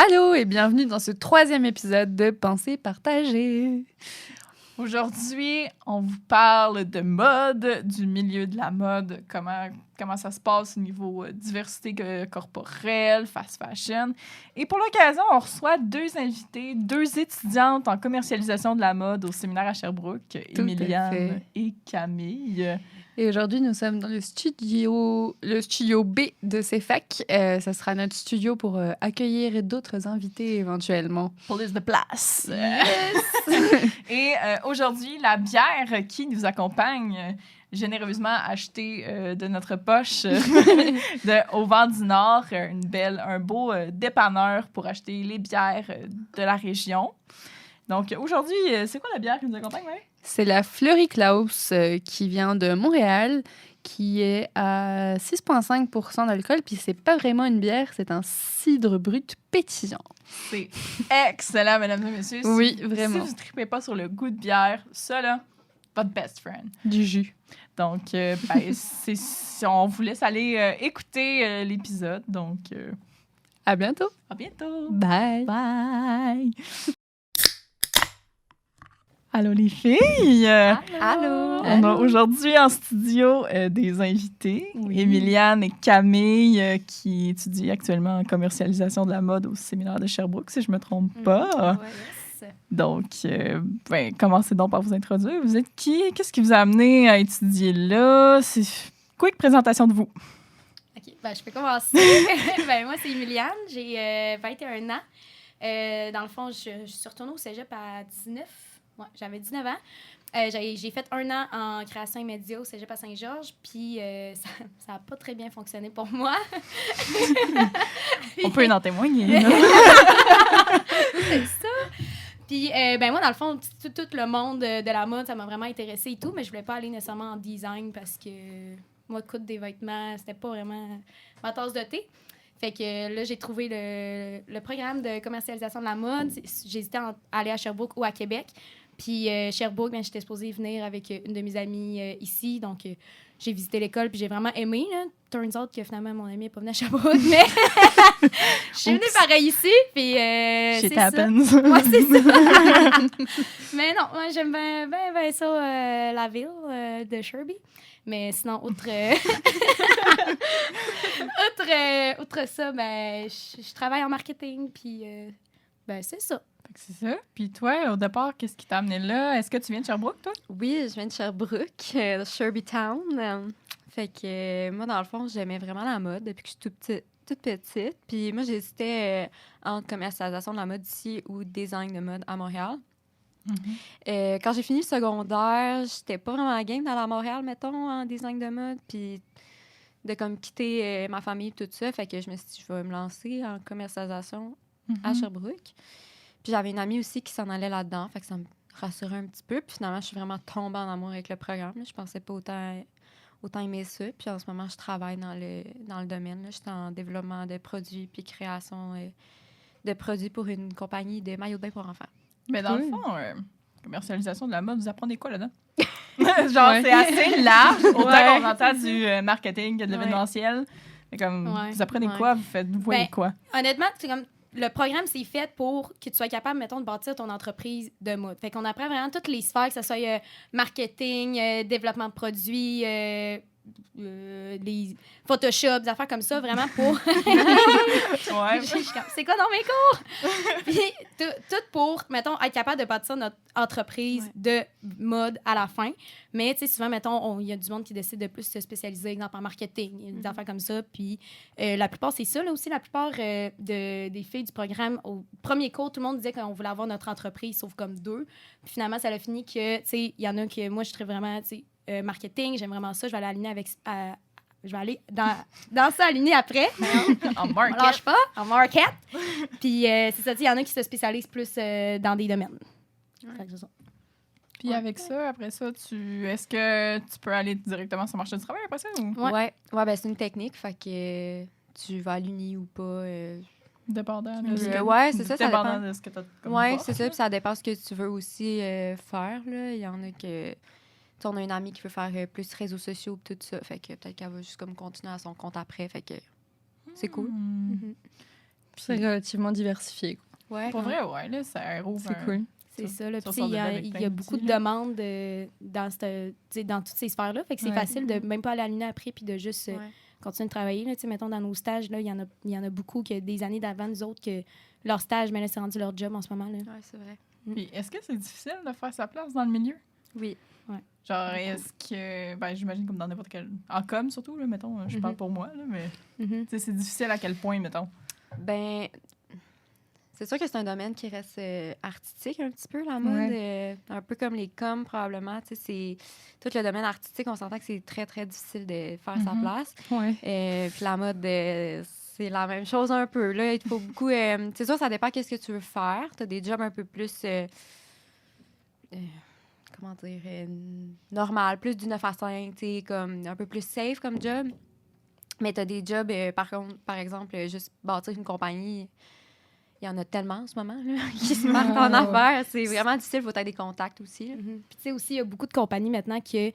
Allô et bienvenue dans ce 3e épisode de Pensée partagée. Aujourd'hui, on vous parle de mode, du milieu de la mode, comment ça se passe au niveau diversité corporelle, fast fashion. Et pour l'occasion, on reçoit 2 invités, 2 étudiantes en commercialisation de la mode au séminaire à Sherbrooke, Emiliane et Camille. Et aujourd'hui, nous sommes dans le studio B de CEFAC. Ça sera notre studio pour accueillir d'autres invités éventuellement. Police de place. Yes! Et aujourd'hui, la bière qui nous accompagne, généreusement achetée de notre poche au Vent du Nord, un beau dépanneur pour acheter les bières de la région. Donc aujourd'hui, c'est quoi la bière qui nous accompagne, Marie? C'est la Fleury Klaus qui vient de Montréal, qui est à 6,5% d'alcool. Puis c'est pas vraiment une bière, c'est un cidre brut pétillant. C'est excellent, mesdames et messieurs. Oui, vraiment. Si vous ne tripez pas sur le goût de bière, ça là, votre best friend. Du jus. Donc, on vous laisse aller écouter l'épisode. Donc, à bientôt. À bientôt. Bye. Bye. Allô les filles! Allô! On a aujourd'hui en studio des invités, Emiliane et Camille, qui étudient actuellement en commercialisation de la mode au séminaire de Sherbrooke, si je ne me trompe pas. Yes. Donc, commencez donc par vous introduire. Vous êtes qui? Qu'est-ce qui vous a amené à étudier là? C'est quick présentation de vous. OK, je peux commencer. Moi, c'est Emiliane, j'ai 21 ans. Dans le fond, je suis retournée au cégep à 19. Ouais, j'avais 19 ans. J'ai fait 1 an en création et médias au cégep à Saint-Georges, puis ça n'a pas très bien fonctionné pour moi. On peut en témoigner. C'est ça. Puis, moi, dans le fond, tout le monde de la mode, ça m'a vraiment intéressée et tout, mais je voulais pas aller nécessairement en design parce que moi, coudre des vêtements, c'était pas vraiment ma tasse de thé. Fait que là, j'ai trouvé le programme de commercialisation de la mode. J'hésitais à aller à Sherbrooke ou à Québec. Puis Sherbrooke, j'étais supposée venir avec une de mes amies ici. Donc, j'ai visité l'école puis j'ai vraiment aimé. Là. Turns out que finalement, mon amie n'est pas venue à Sherbrooke, mais je suis venue pareil ici. Puis Shit happens. Ouais, c'est ça. Mais non, moi, j'aime bien ça, la ville de Sherby. Mais sinon, outre ça, je travaille en marketing, puis c'est ça. C'est ça. Puis toi, au départ, qu'est-ce qui t'a amené là? Est-ce que tu viens de Sherbrooke, toi? Oui, je viens de Sherbrooke, Sherby Town. Fait que moi, dans le fond, j'aimais vraiment la mode depuis que je suis toute petite. Puis moi, j'hésitais entre commercialisation de la mode ici ou design de mode à Montréal. Mm-hmm. Quand j'ai fini le secondaire, j'étais pas vraiment à game d'aller à Montréal, mettons, en design de mode, puis de comme quitter ma famille, tout ça. Fait que je me suis dit, je vais me lancer en commercialisation à Sherbrooke. Puis j'avais une amie aussi qui s'en allait là-dedans, fait que ça me rassurait un petit peu. Puis finalement, je suis vraiment tombée en amour avec le programme. Je pensais pas autant aimer ça. Puis en ce moment, je travaille dans le domaine. Je suis en développement de produits puis création de produits pour une compagnie de maillots de bain pour enfants. Mais dans le fond, commercialisation de la mode, vous apprenez quoi là-dedans? C'est assez large. Autant qu'on entend du marketing que de l'événementiel. Mais comme, vous apprenez quoi? Vous voyez quoi? Honnêtement, c'est comme... Le programme, c'est fait pour que tu sois capable, mettons, de bâtir ton entreprise de mode. Fait qu'on apprend vraiment toutes les sphères, que ce soit marketing, développement de produits, les Photoshop, des affaires comme ça, vraiment pour... C'est quoi dans mes cours? Puis tout pour, mettons, être capable de bâtir notre entreprise de mode à la fin. Mais, tu sais, souvent, mettons, il y a du monde qui décide de plus se spécialiser, exemple, en marketing, des affaires comme ça. Puis la plupart, c'est ça, là aussi, la plupart des filles du programme, au premier cours, tout le monde disait qu'on voulait avoir notre entreprise, sauf comme 2. Puis finalement, ça a fini que, tu sais, il y en a que moi, je serais vraiment, tu sais, marketing, j'aime vraiment ça, je vais aller aligner avec... je vais aller dans ça aligner après. En market. On lâche pas, en market. Puis c'est ça, il y en a qui se spécialisent plus dans des domaines. Fait que c'est ça. Puis avec ça, après ça, est-ce que tu peux aller directement sur le marché du travail après ça? Ou? Ouais, c'est une technique, fait que tu vas à l'uni ou pas. Dépendant de c'est ça dépend. De ce que tu as comme ouais, poste, c'est ça, puis ça dépend ce que tu veux aussi faire. Là. Il y en a que... On a une amie qui veut faire plus réseaux sociaux et tout ça. Fait que peut-être qu'elle va juste comme continuer à son compte après. Fait que c'est cool. C'est relativement diversifié. Quoi. Ouais. Pour vrai, ouais, là, ça rouvre. C'est cool. C'est ça. Là. Ça Puis, sort il y de là a, avec il plein y a de beaucoup de petits, là. demandes dans toutes ces sphères-là. Fait que c'est Ouais. facile de même pas aller à l'UNA après puis de juste Ouais. continuer de travailler. Là. Tu sais, mettons, dans nos stages, là, il y en a beaucoup que des années d'avant, nous autres, que leur stage, mais là, c'est rendu leur job en ce moment. Là. Ouais, c'est vrai. Puis est-ce que c'est difficile de faire sa place dans le milieu? Oui. Genre, est-ce que. Ben, j'imagine comme dans n'importe quel. En com, surtout, là, mettons. Je parle pour moi, là, mais. Mhm. Tu sais, c'est difficile à quel point, mettons. Ben, c'est sûr que c'est un domaine qui reste artistique un petit peu, la mode. Un peu comme les coms, probablement. Tu sais, c'est tout le domaine artistique, on s'entend que c'est très, très difficile de faire sa place. Ouais. Puis la mode, c'est la même chose un peu. Là, il te faut beaucoup... c'est sûr, ça dépend qu'est-ce que tu veux faire. Tu as des jobs un peu plus... comment dire? Normal, plus du 9 à 5, tu sais, comme un peu plus safe comme job. Mais tu as des jobs, par exemple, juste bâtir une compagnie. Il y en a tellement en ce moment là, qui se partent en affaires. C'est vraiment difficile. Il faut avoir des contacts aussi. Là. Mhm. Puis tu sais aussi, il y a beaucoup de compagnies maintenant qui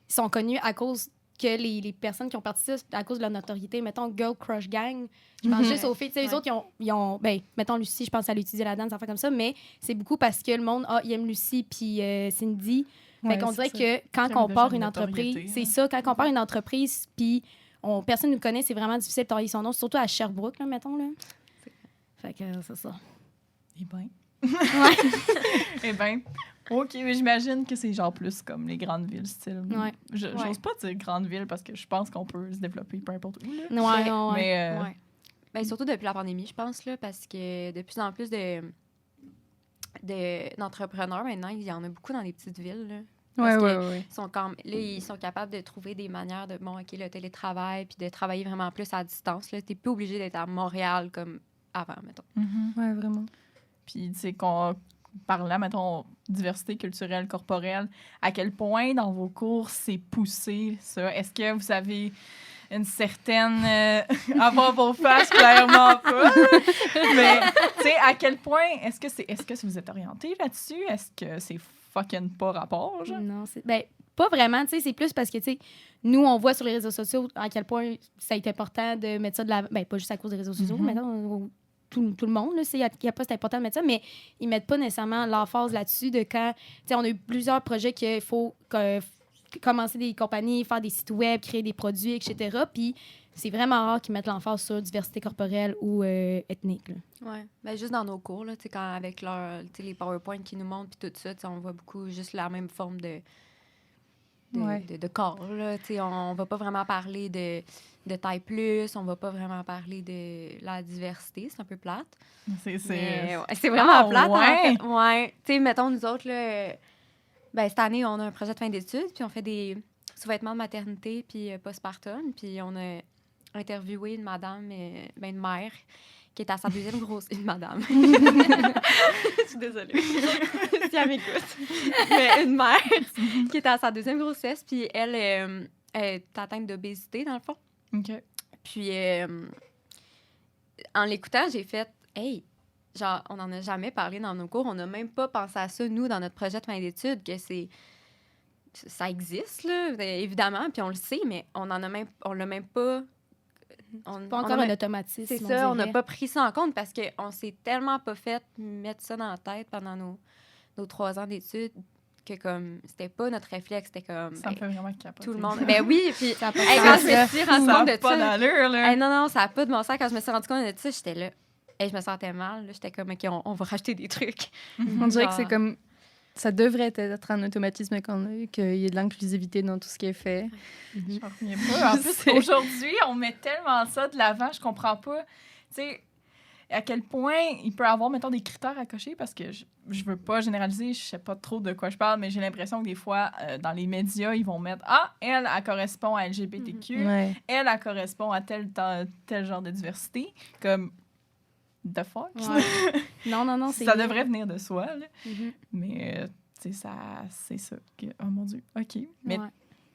sont connues à cause que les personnes qui ont participé à cause de leur notoriété, mettons Girl Crush Gang, je pense juste aux filles, tu sais, eux autres, ils ont ben, mettons Lucie, je pense à l'étudier la danse, ça fait comme ça, mais c'est beaucoup parce que le monde, il aime Lucie puis Cindy. Fait qu'on dirait que quand Qui on ont part déjà une une entreprise, notoriété, c'est hein. ça, quand on part une entreprise puis personne ne nous connaît, c'est vraiment difficile de travailler son nom, surtout à Sherbrooke, là, mettons. Là. Fait que c'est ça. Eh ben. Ouais. Eh ben. OK, mais j'imagine que c'est genre plus comme les grandes villes, style. Ouais. J'ose pas dire grandes villes parce que je pense qu'on peut se développer peu importe où, là. Ouais. Mais Ouais. Ben, surtout depuis la pandémie, je pense, là, parce que de plus en plus d'entrepreneurs, maintenant, il y en a beaucoup dans les petites villes. Là. Parce que ils sont capables de trouver des manières de, le télétravail, puis de travailler vraiment plus à distance. Tu n'es plus obligé d'être à Montréal comme avant, mettons. Ouais, vraiment. Puis, tu sais, qu'on parlant, mettons, diversité culturelle, corporelle, à quel point dans vos cours c'est poussé, ça? Est-ce que vous avez une certaine... avant vos faces, clairement pas. Mais, tu sais, à quel point... Est-ce que vous êtes orienté là-dessus? Est-ce que c'est fucking pas rapport, genre? Non, ben, pas vraiment, tu sais, c'est plus parce que, tu sais, nous, on voit sur les réseaux sociaux à quel point ça a été important de mettre ça de la... Ben, pas juste à cause des réseaux sociaux, mais tout le monde, là, il y a pas, c'est important de mettre ça, mais ils mettent pas nécessairement l'emphase là-dessus de quand... Tu sais, on a eu plusieurs projets qu'il faut commencer des compagnies, faire des sites web, créer des produits, etc. Puis c'est vraiment rare qu'ils mettent l'emphase sur diversité corporelle ou ethnique. Là. Ouais. Ben, juste dans nos cours, là, quand avec les PowerPoint qu'ils nous montrent, puis tout ça, on voit beaucoup juste la même forme de corps. Là, on va pas vraiment parler de taille plus, on va pas vraiment parler de la diversité, c'est un peu plate. C'est vraiment plate. Ouais. En fait. Ouais. Tu sais, mettons, nous autres, là, ben, cette année, on a un projet de fin d'études, puis on fait des sous-vêtements de maternité, puis postpartum, puis on a interviewé une madame, une mère, qui est à sa deuxième grossesse. Une madame. Je suis désolée. Si elle m'écoute. Mais une mère qui est à sa deuxième grossesse, puis elle est atteinte d'obésité, dans le fond. OK. Puis, en l'écoutant, j'ai fait « Hey, genre, on n'en a jamais parlé dans nos cours. On n'a même pas pensé à ça, nous, dans notre projet de fin d'études, que ça existe, là, évidemment, puis on le sait, mais on l'a même pas... Pas encore un automatisme. C'est ça, on n'a pas pris ça en compte parce qu'on s'est tellement pas fait mettre ça dans la tête pendant nos 3 ans d'études que comme c'était pas notre réflexe, c'était comme... Ça me fait vraiment capoter. Tout le monde... Ben oui, puis Ça a pas hey, de quand sens, je me suis rendu compte de pas ça... d'allure, là. Hey, non, ça n'a pas de bon sens. Quand je me suis rendu compte de ça, j'étais là... Hey, je me sentais mal. Là. J'étais comme, OK, on va racheter des trucs. On dirait que c'est comme... Ça devrait être un automatisme qu'il y ait de l'inclusivité dans tout ce qui est fait. J'en reviens pas. En plus, aujourd'hui, on met tellement ça de l'avant, je comprends pas. Tu sais, à quel point il peut y avoir, mettons, des critères à cocher, parce que je veux pas généraliser, je sais pas trop de quoi je parle, mais j'ai l'impression que des fois, dans les médias, ils vont mettre « Ah, elle correspond à LGBTQ, Ouais. elle correspond à tel genre de diversité. » Comme, the fuck? Ouais. Non, c'est... Ça devrait venir de soi, là. Mhm. Mais, tu sais, c'est ça. Oh mon Dieu, OK. Mais, Ouais.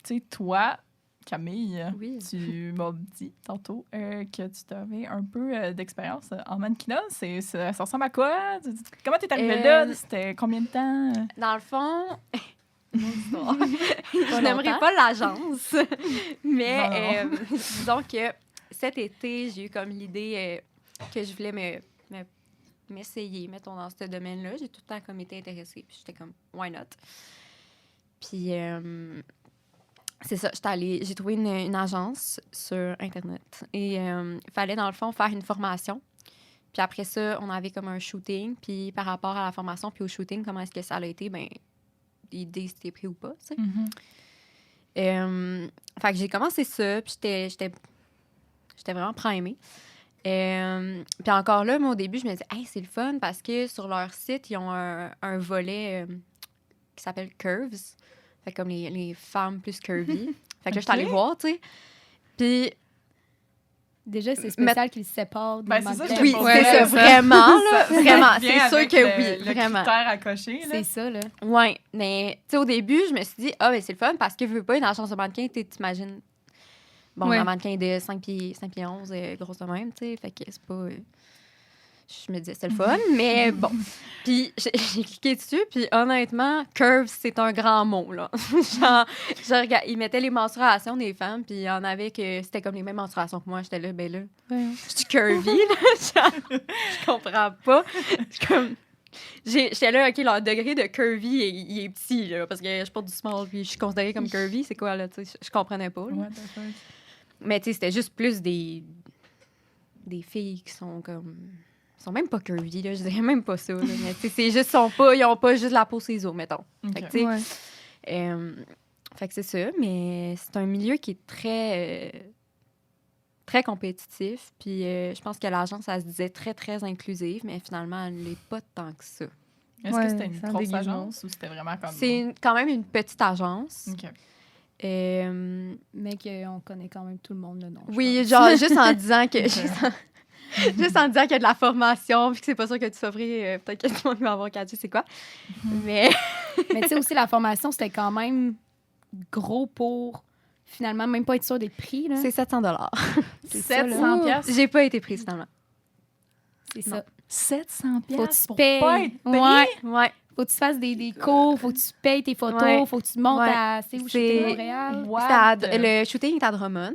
tu sais, toi, Camille, Oui. tu m'as dit tantôt que tu avais un peu d'expérience en mannequinat. Ça ressemble à quoi? Comment t'es arrivée là? C'était combien de temps? Dans le fond... je n'aimerais pas l'agence, mais Non. disons que cet été, j'ai eu comme l'idée que je voulais m'essayer, mettons, dans ce domaine-là. J'ai tout le temps comme été intéressée. Puis j'étais comme, why not? Puis c'est ça, j'ai trouvé une agence sur Internet. Et il fallait, dans le fond, faire une formation. Puis après ça, on avait comme un shooting. Puis par rapport à la formation puis au shooting, comment est-ce que ça a été? Ben, l'idée, c'était pris ou pas, tu sais. Fait que j'ai commencé ça, puis j'étais vraiment primée. Puis encore là, moi, au début, je me disais, hey, c'est le fun parce que sur leur site, ils ont un volet qui s'appelle Curves. Fait comme les femmes plus curvy. Fait que là, je suis allée voir, tu sais. Puis. Déjà, c'est spécial qu'ils se séparent des c'est ça, mannequins. Oui, c'est ça, vraiment, là. Vraiment, c'est sûr que oui, le vraiment. critère à cocher, là. C'est ça, là. Oui, mais tu sais, au début, je me suis dit, ben c'est le fun parce que je veux pas une agence de mannequin, t'imagines. Bon, un mannequin de 5 pieds 11, grosse de même, tu sais. Fait que c'est pas. Je me disais, c'est le fun, mais bon. Puis j'ai cliqué dessus, puis honnêtement, curves, c'est un grand mot, là. Genre, je regarde, ils mettaient les mensurations des femmes, puis il y en avait que c'était comme les mêmes mensurations que moi. J'étais là, ben là, je suis curvy, là. Genre, je comprends pas. J'étais là, OK, leur degré de curvy, il est petit, là, parce que je porte du small, puis je suis considérée comme curvy. C'est quoi, là, tu sais? Je comprenais pas, là. What the fuck? Mais tu sais, c'était juste plus des filles qui sont comme... Ils sont même pas curvy, là. Je dirais même pas ça, là. Mais tu sais, c'est juste, ils ont pas juste la peau sur les os, mettons. Fait que, tu sais... fait que c'est ça, mais c'est un milieu qui est très... très compétitif. Puis je pense que l'agence, ça se disait très, très inclusive, mais finalement, elle n'est pas tant que ça. Est-ce que c'était une grosse agence ou c'était vraiment comme... C'est quand même une petite agence. OK. Mais qu'on connaît quand même tout le monde, le nom. Oui, genre, juste en disant que... Juste en disant qu'il y a de la formation, puis que c'est pas sûr que tu s'offres, peut-être que tout le monde va avoir catché, c'est quoi. Mais tu sais, aussi, la formation, c'était quand même gros pour, finalement, même pas être sûr des prix, là. c'est 700 $. C'est 700 piastres. J'ai pas été prise, finalement. C'est Non. ça. 700 Faut que piastres tu pour payes. pas être payé? Ouais. Faut que tu fasses des cours, faut que tu payes tes photos, Ouais. faut que tu montes Ouais. à... C'est où, chez Montréal? Le shooting était à Drummond.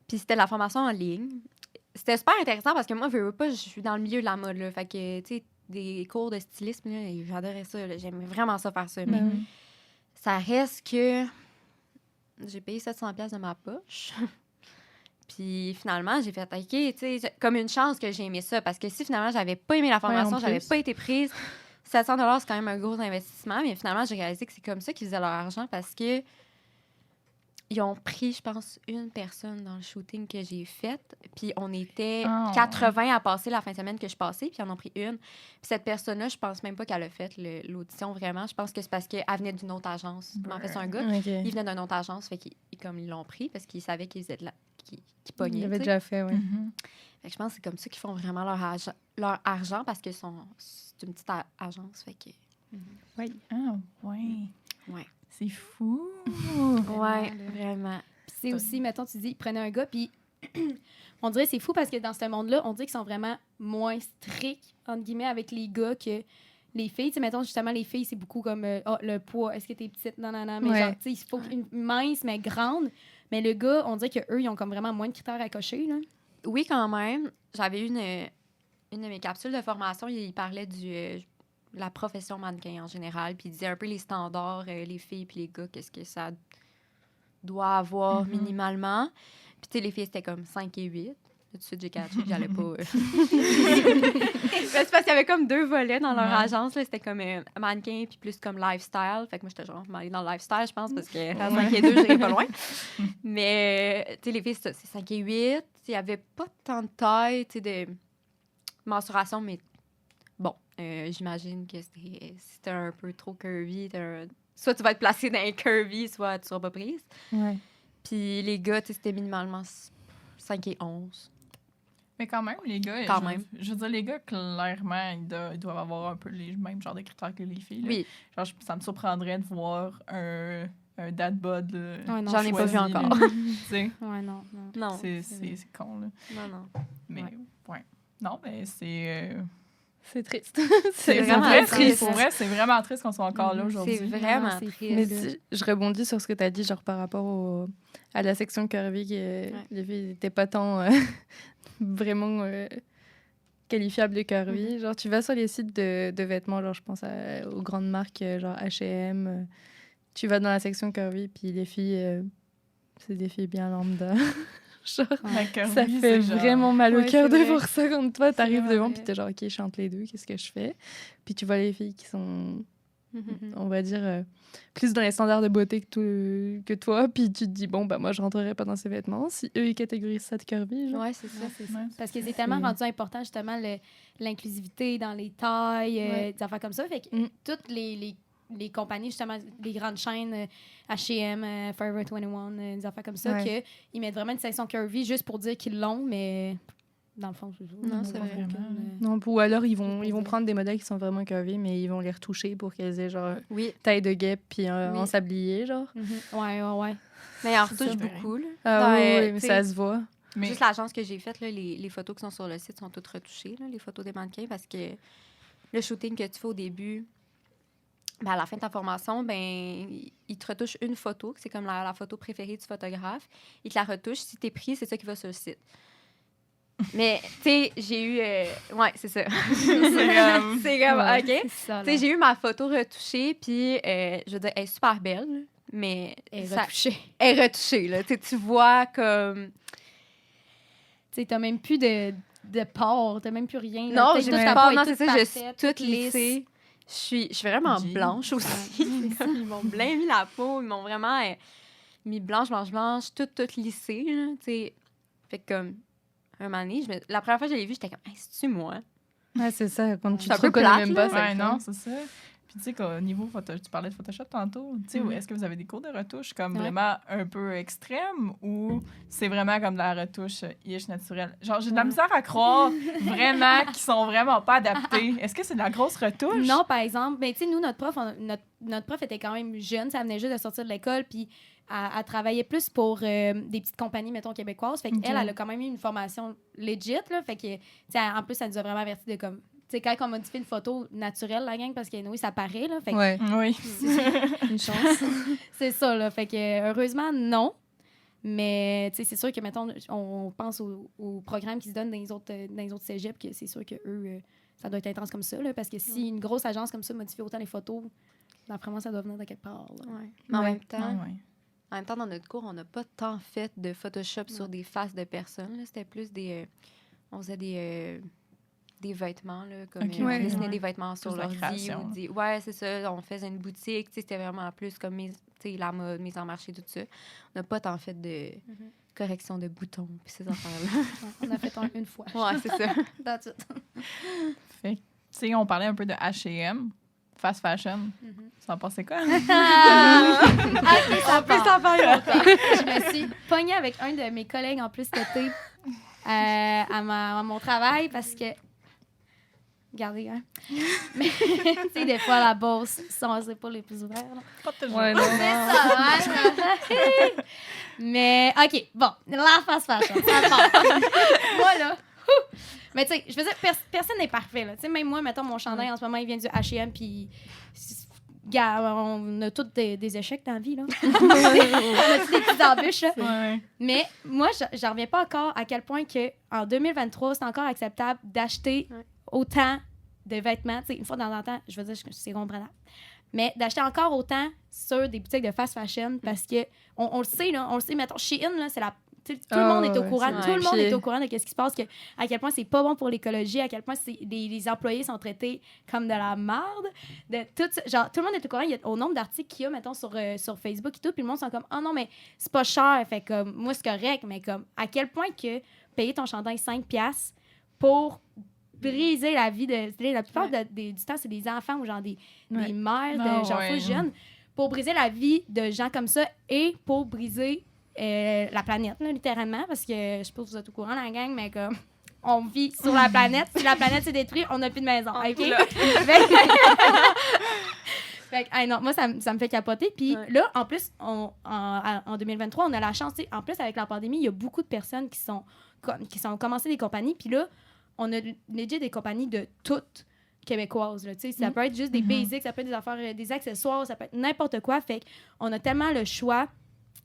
Puis c'était de la formation en ligne. C'était super intéressant parce que moi, je veux pas, je suis dans le milieu de la mode, là. Fait que, tu sais, des cours de stylisme, là, j'adorais ça, là. J'aimais vraiment ça faire ça. Mais ça reste que j'ai payé 700 $ de ma poche. Puis finalement, j'ai fait, OK, tu sais, comme une chance que j'ai aimé ça. Parce que si finalement, j'avais pas aimé la formation, j'avais pas été prise, 700 $, c'est quand même un gros investissement. Mais finalement, j'ai réalisé que c'est comme ça qu'ils faisaient leur argent parce que ils ont pris, je pense, une personne dans le shooting que j'ai fait. Puis on était 80 à passer la fin de semaine que je passais, puis ils en ont pris une. Puis cette personne-là, je pense même pas qu'elle a fait l'audition vraiment. Je pense que c'est parce qu'elle venait d'une autre agence. En fait, c'est un gars. Okay. Il venait d'une autre agence, fait qu'ils l'ont pris parce qu'ils savaient qu'ils pognaient. Il avait t'sais. déjà fait, oui. Fait que je pense que c'est comme ça qu'ils font vraiment leur argent parce que c'est une petite agence. Fait que... Oui. Ah, ouais. Ouais. C'est fou. Ouais, vraiment. Puis c'est aussi, mettons, tu dis, ils prenaient un gars, puis on dirait c'est fou parce que dans ce monde-là, on dirait qu'ils sont vraiment moins stricts, entre guillemets, avec les gars que les filles. Tu sais, mettons, justement, les filles, c'est beaucoup comme, le poids, est-ce que t'es petite? Non. Mais genre, tu sais, il faut une mince, mais grande. Mais le gars, on dirait qu'eux, ils ont comme vraiment moins de critères à cocher, là. Oui, quand même. J'avais une de mes capsules de formation, il parlait la profession mannequin en général, puis il disait un peu les standards, les filles puis les gars, qu'est-ce que ça doit avoir minimalement. Puis tu sais, les filles, c'était comme 5 et 8. Tout de suite, j'ai catché que j'allais pas... Mais c'est parce qu'il y avait comme 2 volets dans leur agence. Là. C'était comme mannequin puis plus comme lifestyle. Fait que moi, j'étais genre, je vais aller dans le lifestyle, je pense, parce que à 5 et 2, j'irais pas loin. Mais tu sais, les filles, c'est 5 et 8. Il y avait pas tant de taille, tu sais, de mensuration, mais bon, j'imagine que c'était un peu trop curvy. Soit tu vas être placée dans un curvy, soit tu seras pas prise. Ouais. Puis les gars, c'était minimalement 5 et 11. Mais quand même, les gars, je veux dire, les gars, clairement, ils doivent avoir un peu les mêmes genres de critères que les filles. Là. Oui. Genre, ça me surprendrait de voir un dad bod. Ouais, non, j'en ai pas vu encore. Tu sais, Ouais, non. Non. c'est con, là. Non. Mais, ouais. Non, mais c'est C'est triste. C'est vraiment vrai, triste. pour vrai, c'est vraiment triste qu'on soit encore là aujourd'hui. C'est vraiment c'est triste. Mais là. je rebondis sur ce que tu as dit, genre par rapport à la section curvy, que les filles n'étaient pas tant vraiment qualifiables de curvy. Genre, tu vas sur les sites de vêtements, genre, je pense aux grandes marques, genre H&M. Tu vas dans la section curvy, puis les filles, c'est des filles bien lambda. Genre, La curvy, ça fait c'est genre- vraiment mal au Ouais, cœur c'est de vrai. voir ça contre toi. T'arrives vrai, devant, ouais. puis t'es genre, OK, je chante les deux, qu'est-ce que je fais? Puis tu vois les filles qui sont, Mhm. on va dire, plus dans les standards de beauté que toi, puis tu te dis, bon, bah moi, je rentrerai pas dans ces vêtements. Si eux, ils catégorisent ça de curvy, genre. Ouais, c'est ça. Ouais, c'est ça. Ouais, Parce que c'est tellement C'est- rendu important, justement, l'inclusivité dans les tailles, Ouais. des affaires comme ça. Fait que toutes les compagnies, justement, les grandes chaînes, H&M, Forever 21, des affaires comme ça, Ouais. ils mettent vraiment une section curvy juste pour dire qu'ils l'ont, mais dans le fond, c'est ça. Non, On c'est voit vrai. aucune, Non, ou alors ils pour vont dire. prendre des modèles qui sont vraiment curvy, mais ils vont les retoucher pour qu'elles aient genre Oui, taille de guêpe puis Oui. en sablier, genre. Ouais, ouais, ouais. mais il en C'est retouche ça. beaucoup, là. Ah Dans, oui, euh, oui, mais tu ça sais, se voit. Mais Juste l'agence que j'ai faite, là, les photos qui sont sur le site sont toutes retouchées, là, les photos des mannequins, parce que le shooting que tu fais au début, ben, à la fin de ta formation, ben, ils te retouchent une photo, c'est comme la photo préférée du photographe. Ils te la retouchent. Si t'es pris, c'est ça qui va sur le site. Mais, tu sais, j'ai eu... ouais, c'est ça. c'est comme, Ouais. OK. C'est ça, Tu sais, j'ai eu ma photo retouchée, puis je veux dire, elle est super belle, mais Et ça- retouché. elle est retouchée, là. Tu sais, tu vois comme... Tu sais, t'as même plus de pores, t'as même plus rien. Non, T'as j'ai toute même ta pas. peau Non, est c'est toute ça, je suis parfaite, toute lissée. Je suis vraiment Jeez. blanche aussi. Ils m'ont bien mis la peau. Ils m'ont vraiment mis blanche, toute lissée. Là, tu sais. Fait que comme, un moment donné, la première fois que je l'ai vue, j'étais comme, hey, c'est-tu moi? Ouais, c'est ça. Quand tu C'est un te peu reconnais plate, même là. pas, ça ouais, le non, fait. c'est ça. Puis tu sais qu'au niveau photo, tu parlais de Photoshop tantôt. Tu sais, Mhm. est-ce que vous avez des cours de retouche comme Ouais. vraiment un peu extrêmes ou c'est vraiment comme de la retouche ish naturelle? Genre, j'ai de la Ouais. misère à croire vraiment qu'ils sont vraiment pas adaptés. Est-ce que c'est de la grosse retouche? Non, par exemple, ben, tu sais, nous, notre prof était quand même jeune, ça venait juste de sortir de l'école, puis elle travaillait plus pour des petites compagnies, mettons, québécoises. Fait qu'elle, Ok. elle a quand même eu une formation legit, là. Fait que, tu sais, en plus, elle nous a vraiment averti de comme, tu sais, quand on modifie une photo naturelle, la gang, parce que, oui, ça paraît, là. Fait que, Ouais, Oui. une chance. c'est ça, là. Fait que, heureusement, non. Mais, tu sais, c'est sûr que, mettons, on pense aux programmes qui se donnent dans les autres cégeps, que c'est sûr que eux, ça doit être intense comme ça, là. Parce que si une grosse agence comme ça modifie autant les photos, d'après moi, ça doit venir de quelque part, là. Ouais. Mais en Ouais. même temps, Ah, ouais. en même temps, dans notre cours, on n'a pas tant fait de Photoshop sur des faces de personnes. Là. C'était plus on faisait des vêtements, là, comme Ok, on ouais. dessinait Ouais. des vêtements sur Plus de la l'ordi. création. Ouais, c'est ça. On faisait une boutique. Tu sais, c'était vraiment plus comme la mode, mise en marché, tout ça. On n'a pas tant fait de Mhm. correction de boutons puis ces affaires-là. Ouais, on a fait une fois. Ouais, c'est ça. That's it. Fait que, tu sais, on parlait un peu de H&M, fast fashion. Mhm. Ça en pensait quoi? OK, ça On peut part. s'en parler longtemps. Je me suis pognée avec un de mes collègues en plus cet été à mon travail parce que. Regardez, hein. Mais, tu sais, des fois, la bourse, c'est pas les plus ouverts. là. Pas toujours. Ouais, non. C'est ça, hein. Mais, OK, bon, la fast fashion, ça part. Moi, là. Mais tu sais, je veux dire, personne n'est parfait, là. Tu sais, même moi, mettons, mon chandail, en ce moment, il vient du H&M, puis... Gars, on a tous des échecs dans la vie, là. On a tous des petites embûches, là. Ouais. Mais moi, je reviens pas encore à quel point que en 2023, c'est encore acceptable d'acheter Ouais. autant de vêtements. Tu sais, une fois dans le temps, je veux dire, c'est comprenable. Mais d'acheter encore autant sur des boutiques de fast fashion parce que on le sait, là, mettons, Shein, là, c'est la... tu sais, tout le monde est au ouais, courant. c'est Tout le vrai. monde est Puis- au courant de ce qui se passe, à quel point c'est pas bon pour l'écologie, à quel point les employés sont traités comme de la merde. De tout, genre, tout le monde est au courant au nombre d'articles qu'il y a, mettons, sur Facebook et tout. Puis le monde sont comme, oh non, mais c'est pas cher. Fait comme, moi, c'est correct. Mais comme, à quel point que payer ton chandail 5$ pour briser la vie de. La plupart du temps, c'est des enfants ou genre des mères de Ah, genre ouais. full jeunes. Pour briser la vie de gens comme ça et pour briser la planète, là, littéralement. Parce que je sais pas si vous êtes au courant, la gang, mais comme. On vit sur la planète. Si la planète s'est détruite, on n'a plus de maison. OK? Fait que, hey, non, moi, ça me fait capoter. Puis Ouais. là, en plus, en 2023, on a la chance, tu sais, en plus, avec la pandémie, il y a beaucoup de personnes qui sont commencé des compagnies. Puis là, on a legit des compagnies de toutes québécoises. Là, ça peut être juste des basics, ça peut être des affaires, des accessoires, ça peut être n'importe quoi. Fait qu'on a tellement le choix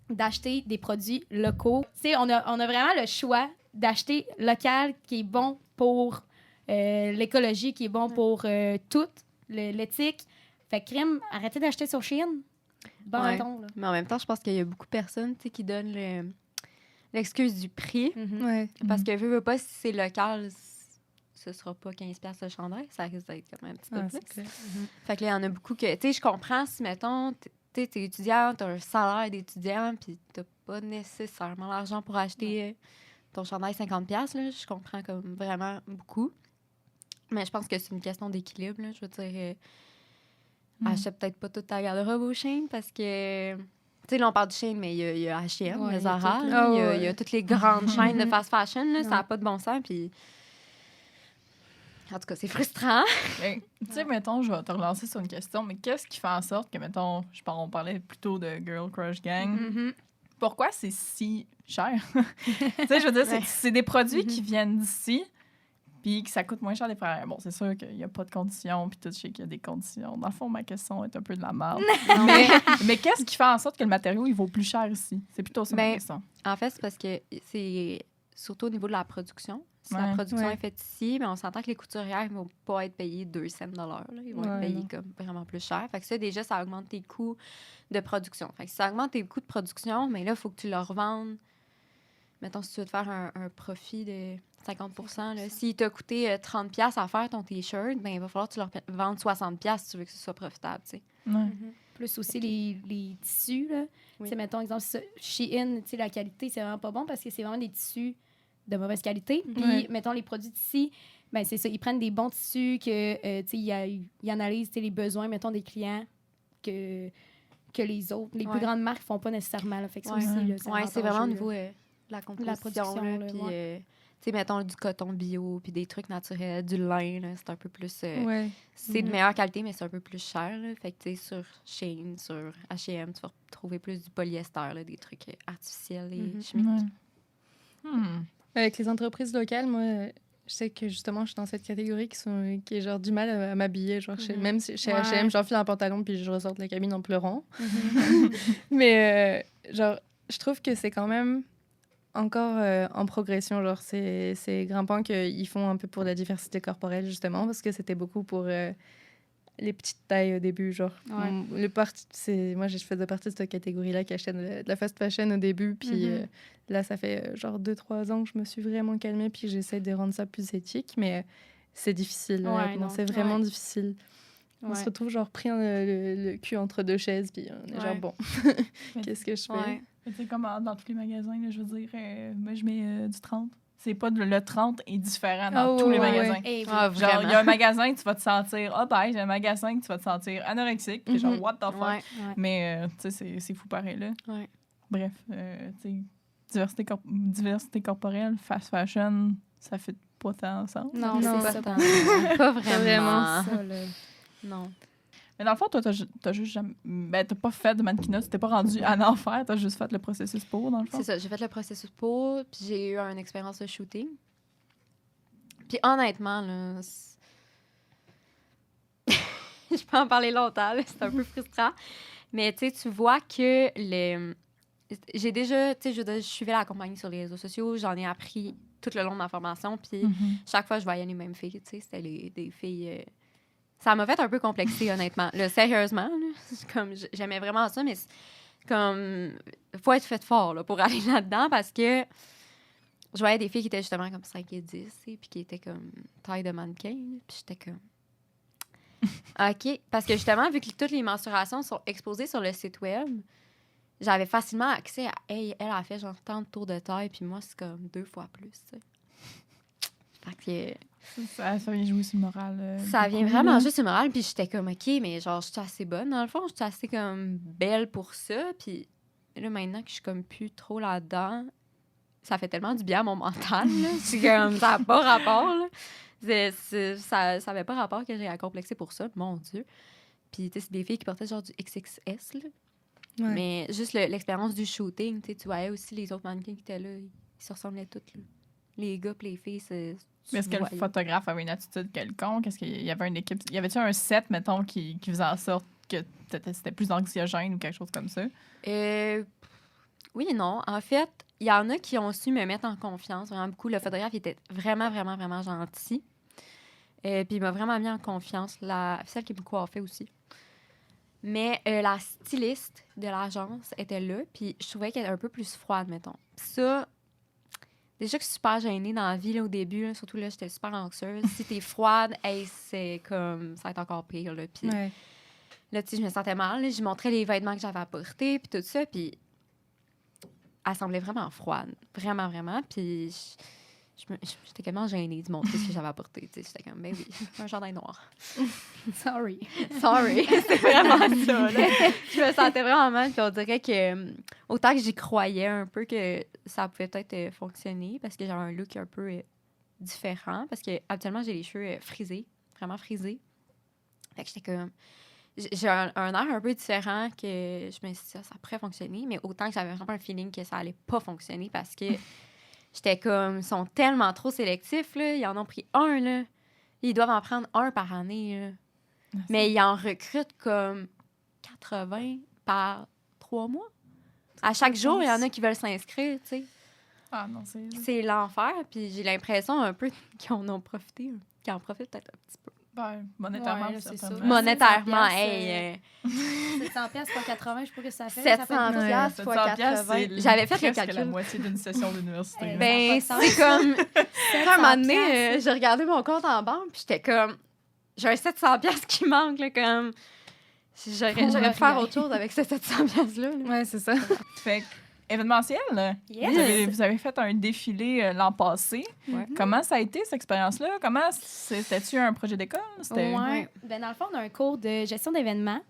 d'acheter des produits locaux. On a vraiment le choix d'acheter local qui est bon pour l'écologie, qui est bon pour tout, l'éthique. Fait que crime, arrêtez d'acheter sur Shein. Bon, Ouais. mettons, là. Mais en même temps, je pense qu'il y a beaucoup de personnes qui donnent l'excuse du prix. Ouais. Parce que veux pas, si c'est local, ce sera pas 15$ le chandail. Ça risque d'être comme un petit peu Ah, plus. c'est clair. Fait que là, il y en a beaucoup que... Tu sais, je comprends si, mettons, t'es étudiant, t'as un salaire d'étudiant, puis t'as pas nécessairement l'argent pour acheter ton chandail 50$, là. Je comprends comme vraiment beaucoup. Mais je pense que c'est une question d'équilibre, là. Je veux dire... achète peut-être pas toute ta garde-robe au Shein parce que... Tu sais, là, on parle du Shein, mais il y a H&M, il y a Zara, tout, là, là. il y a toutes les grandes chaînes de fast fashion, là, ça n'a pas de bon sens, puis... En tout cas, c'est frustrant. Tu sais, mettons, je vais te relancer sur une question, mais qu'est-ce qui fait en sorte que, mettons, on parlait plutôt de Girl Crush Gang, pourquoi c'est si cher? Tu sais, je veux dire, c'est des produits qui viennent d'ici, puis que ça coûte moins cher des frères. Bon, c'est sûr qu'il n'y a pas de conditions, puis tout, je sais qu'il y a des conditions. Dans le fond, ma question est un peu de la merde. mais qu'est-ce qui fait en sorte que le matériau, il vaut plus cher ici? C'est plutôt ça ma question. En fait, c'est parce que c'est surtout au niveau de la production. Si la production est faite ici, mais on s'entend que les couturières ne vont pas être payées 2 cents $. Là. Ils vont être payés comme vraiment plus cher. Fait que ça, déjà, ça augmente tes coûts de production. Fait que si ça augmente tes coûts de production, mais là, il faut que tu leur vendes. Mettons, si tu veux te faire un profit de 50%, là, s'il t'a coûté 30$ à faire ton T-shirt, ben, il va falloir que tu leur vendes 60$ si tu veux que ce soit profitable. Tu sais. Plus aussi les tissus. Là. Mettons, exemple, Shein, la qualité, c'est vraiment pas bon parce que c'est vraiment des tissus de mauvaise qualité. Puis, mettons, les produits d'ici, ben, c'est ça. Ils prennent des bons tissus, ils analysent les besoins, mettons, des clients que les autres. Les plus grandes marques font pas nécessairement. Là. Fait que ça aussi, là, c'est vraiment au niveau de la composition. production, là, puis, tu sais, mettons, du coton bio, puis des trucs naturels, du lin, là, c'est un peu plus... c'est de meilleure qualité, mais c'est un peu plus cher. Là. Fait que, tu sais, sur Shein, sur H&M, tu vas trouver plus du polyester, là, des trucs artificiels et chimiques. Avec les entreprises locales, moi, je sais que justement, je suis dans cette catégorie qui est genre du mal à m'habiller. Genre, même chez H&M, j'enfile un pantalon puis je ressors de la cabine en pleurant. Mais genre, je trouve que c'est quand même encore en progression. Genre, c'est grimpant qu'ils font un peu pour la diversité corporelle, justement, parce que c'était beaucoup pour les petites tailles au début. Genre, moi, je faisais partie de cette catégorie-là qui achetait de la fast fashion au début. Puis là, ça fait genre 2-3 ans que je me suis vraiment calmée puis j'essaie de rendre ça plus éthique. Mais c'est difficile. C'est vraiment difficile. On se retrouve genre pris le cul entre deux chaises puis on est genre, bon, qu'est-ce que je fais? Tu sais, comme dans tous les magasins, là, je veux dire, moi, je mets du 30. C'est pas le 30 est différent dans tous les magasins. Genre, il y a un magasin que tu vas te sentir beige, un magasin que tu vas te sentir anorexique, puis genre, what the fuck? Mais, tu sais, c'est fou pareil, là. Bref, tu sais, diversité corporelle, fast fashion, ça fait pas tant ensemble. Non, c'est ça. Pas vraiment. Ça, là. Non. Mais dans le fond, toi, t'as juste jamais... Ben, t'as pas fait de mannequinat, tu t'es pas rendu à en faire, t'as juste fait le processus pour, dans le fond. C'est ça, j'ai fait le processus pour, puis j'ai eu une expérience de shooting. Puis honnêtement, là... je peux en parler longtemps, là, c'est un peu frustrant. Mais tu sais, tu vois que j'ai déjà... Tu sais, je suivais la compagnie sur les réseaux sociaux, j'en ai appris tout le long de ma formation, puis chaque fois, je voyais les mêmes filles, tu sais, c'était des filles... Ça m'a fait un peu complexer, honnêtement. Là, sérieusement, là, comme j'aimais vraiment ça, mais comme faut être fait fort là, pour aller là-dedans parce que je voyais des filles qui étaient justement comme 5 et 10 puis qui étaient comme taille de mannequin. Puis j'étais comme... OK. Parce que justement, vu que toutes les mensurations sont exposées sur le site web, j'avais facilement accès à... Hey, elle a fait genre tant de tours de taille, puis moi, c'est comme 2 fois plus, tu sais. Fait que... Ça vient jouer sur le moral. Ça vient vraiment juste sur le moral. Puis j'étais comme, OK, mais genre, je suis assez bonne, dans le fond. Je suis assez comme belle pour ça. Puis là, maintenant que je suis comme plus trop là-dedans, ça fait tellement du bien à mon mental. C'est comme, ça n'a pas rapport. Là. Ça n'avait pas rapport que j'ai à complexer pour ça, mon Dieu. Puis, tu sais, c'est des filles qui portaient genre du XXS, là. Mais juste l'expérience du shooting, tu voyais aussi les autres mannequins qui étaient là. Ils se ressemblaient toutes, là. Les gars et les filles, Mais est-ce que le photographe avait une attitude quelconque? Est-ce qu'il y avait une équipe? Y avait-tu un set, mettons, qui faisait en sorte que c'était plus anxiogène ou quelque chose comme ça? Oui et non. En fait, il y en a qui ont su me mettre en confiance. Vraiment beaucoup. Le photographe était vraiment, vraiment, vraiment gentil. Puis il m'a vraiment mis en confiance. Celle qui me coiffait aussi. Mais la styliste de l'agence était là. Puis je trouvais qu'elle était un peu plus froide, mettons. Puis ça, déjà que je suis super gênée dans la vie là, au début. Là, surtout là, j'étais super anxieuse. Si t'es froide, c'est comme... Ça va être encore pire. Là, puis là, tu sais, je me sentais mal. Là, je montrais les vêtements que j'avais apportés. Puis tout ça. Puis elle semblait vraiment froide. Vraiment, vraiment. Puis j'étais quasiment gênée de montrer ce que j'avais apporté. J'étais comme, ben oui, un chandail noir. Sorry. C'est vraiment ça. Là. Je me sentais vraiment mal. Puis on dirait que, autant que j'y croyais un peu que ça pouvait peut-être fonctionner, parce que j'avais un look un peu différent. Parce que habituellement, j'ai les cheveux frisés, vraiment frisés. Fait que j'étais comme... J'ai un air un peu différent que je me suis dit, ça pourrait fonctionner, mais autant que j'avais vraiment un feeling que ça allait pas fonctionner parce que j'étais comme, ils sont tellement trop sélectifs, là. Ils en ont pris un, là. Ils doivent en prendre un par année, là. Mais ils en recrutent comme 80 par 3 mois. À chaque jour, il y en a qui veulent s'inscrire, tu sais. Ah non, c'est l'enfer, puis j'ai l'impression un peu qu'ils en profitent peut-être un petit peu. Ben, monétairement, ouais, c'est ça. Monétairement, 700 pièces fois 80, je sais pas ce que ça fait. 700 pièces fois 80. J'avais fait le calcul. La moitié d'une session d'université. Ben, c'est comme... À un moment donné, j'ai regardé mon compte en banque, puis j'étais comme... J'ai un 700 pièces qui manque, là, comme... J'aurais pu faire autre chose avec ces 700 pièces-là. Ouais, c'est ça. Fait que, événementiel, Yes. vous avez fait un défilé l'an passé. Ouais. Comment ça a été, cette expérience-là? C'était-tu un projet d'école? Ouais. Ben, dans le fond, on a un cours de gestion d'événements.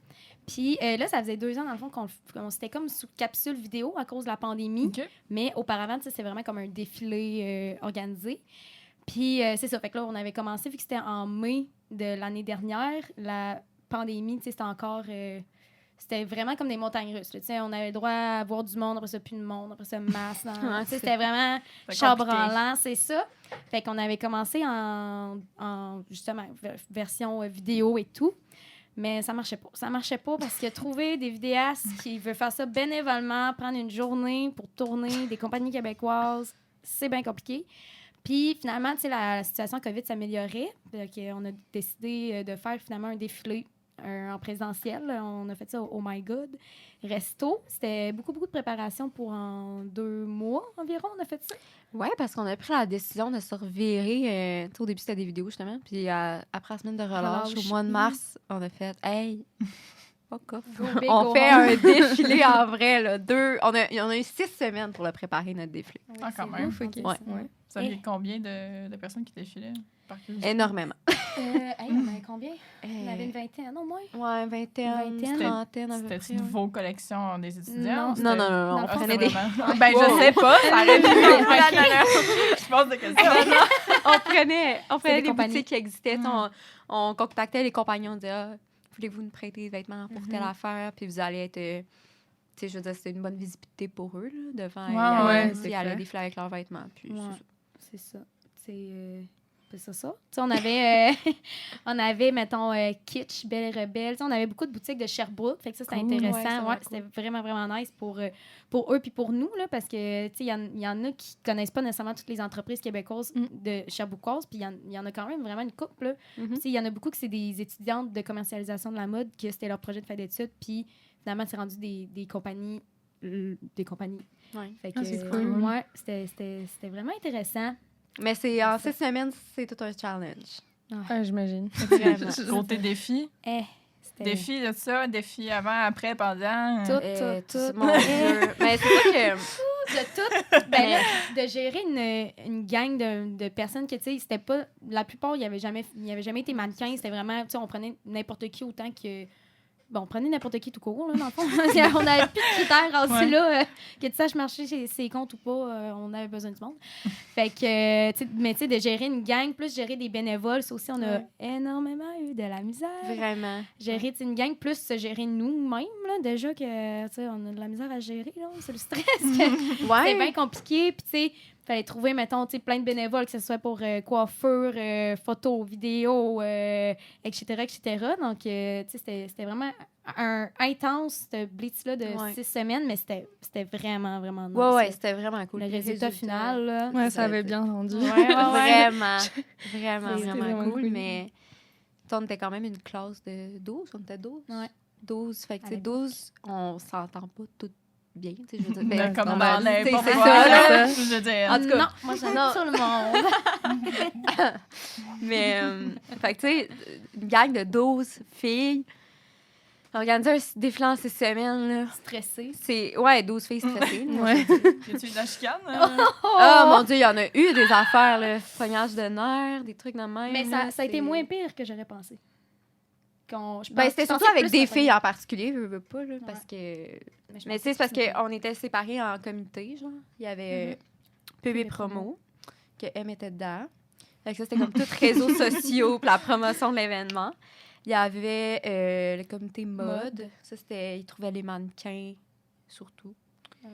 Puis là, ça faisait 2 ans, dans le fond, qu'on c'était comme sous capsule vidéo à cause de la pandémie. Okay. Mais auparavant, c'est vraiment comme un défilé organisé. Puis c'est ça. Fait que là, on avait commencé, vu que c'était en mai de l'année dernière, la pandémie, c'était encore... c'était vraiment comme des montagnes russes. On avait le droit à voir du monde, après ça, plus de monde, après ça, masse. C'était vraiment chambranlant, c'est ça. Fait qu'on avait commencé en justement, version vidéo et tout. Mais ça marchait pas. Ça marchait pas parce que trouver des vidéastes qui veulent faire ça bénévolement, prendre une journée pour tourner des compagnies québécoises, c'est bien compliqué. Puis finalement, la situation COVID s'améliorait. On a décidé de faire finalement un défilé en présentiel. On a fait ça au My God Resto. C'était beaucoup de préparation pour en 2 mois environ. On a fait ça. Oui, parce qu'on a pris la décision de se revirer. Au début, c'était des vidéos, justement. Puis après la semaine de relâche, au mois de mars, on a fait « Hey, fuck off. » On fait un défilé en vrai. Là, on a eu 6 semaines pour le préparer, notre défilé. Ah, quand même. Ouf, okay. Ouais. Ça fait combien de personnes qui défilaient? Énormément. On avait combien? On avait une vingtaine, au moins? Ouais, vingtaine, trentaine à peu près. C'était vos collections des étudiants? Non. On prenait des... Ben, je sais pas. Ça aurait pu... Je pense que ça. On prenait des boutiques qui existaient. On contactait les compagnons. On disait, voulez-vous nous prêter des vêtements pour telle affaire? Puis vous allez être... tu sais, je veux dire, c'était une bonne visibilité pour eux, là, devant ils allaient défiler avec leurs vêtements. Puis c'est ça. C'est ça. On avait, mettons, Kitsch, Belle et Rebelle. On avait beaucoup de boutiques de Sherbrooke. Fait que ça, c'était intéressant. Ouais, c'était vraiment, vraiment nice pour eux puis pour nous, là, parce que, il y en a qui connaissent pas nécessairement toutes les entreprises québécoises de Sherbrookeoises, puis il y en a quand même vraiment une couple. Il y en a beaucoup que c'est des étudiantes de commercialisation de la mode, que c'était leur projet de fin d'études, puis finalement, c'est rendu des compagnies. Ouais. Fait que, c'est cool. Ouais, c'était vraiment intéressant. Mais en 6 semaines, c'est tout un challenge. Ah, j'imagine. Côté défi? Défi de ça, défi avant, après, pendant? Tout. Mon Dieu. Mais c'est sûr que... De tout. Ben là, de gérer une gang de personnes que, tu sais, c'était pas... La plupart, il n'y avait jamais été mannequin. C'était vraiment, tu sais, on prenait n'importe qui autant que... Bon, on prenait n'importe qui tout court, là, dans le fond. On n'avait plus de critères rendus là, que tu saches marcher chez ses comptes ou pas, on avait besoin du monde. Fait que, mais tu sais, de gérer une gang, plus gérer des bénévoles, ça aussi, on a énormément eu de la misère. Vraiment. Gérer une gang, plus se gérer nous-mêmes, là, déjà que, tu sais, on a de la misère à gérer, là, c'est le stress. C'est bien compliqué, puis tu sais, fallait trouver, mettons, tu sais, plein de bénévoles, que ce soit pour coiffure, photo, vidéo, etc., etc. Donc, tu sais, c'était vraiment intense, ce blitz-là de 6 semaines, mais c'était vraiment, vraiment nice. Ouais, c'était vraiment cool. Le résultat final, là. Ouais, ça avait bien rendu. Vraiment, vraiment, C'était vraiment vraiment cool, cool. mais on était quand même une classe de 12, on était 12. Ouais. 12, fait que, tu sais, Avec- 12, on s'entend pas toutes bien, tu sais, je veux dire. Ben, Comme dans normal. n'importe C'est quoi, ça, là. là. Je veux dire. En tout cas, Non, moi, j'aime non. tout le monde. Mais, fait que, tu sais, une gang de 12 filles, organiser un défilé en 6 semaines, là. Stressée. C'est, ouais, 12 filles stressées. là. Ouais. Y a-tu eu de la chicane? Oh mon Dieu, il y en a eu des affaires, là. Pognage de nerfs, des trucs de même. Mais là, ça a été c'est- moins pire que j'aurais pensé. Ben, c'était surtout avec des filles en particulier, je veux pas, là, parce que... Mais c'est parce qu'on était séparés en comité, genre. Il y avait PB Promo, que M était dedans. Fait que ça, c'était comme tous réseaux sociaux pour la promotion de l'événement. Il y avait le comité mode. Ça, c'était... Ils trouvaient les mannequins, surtout. Ouais.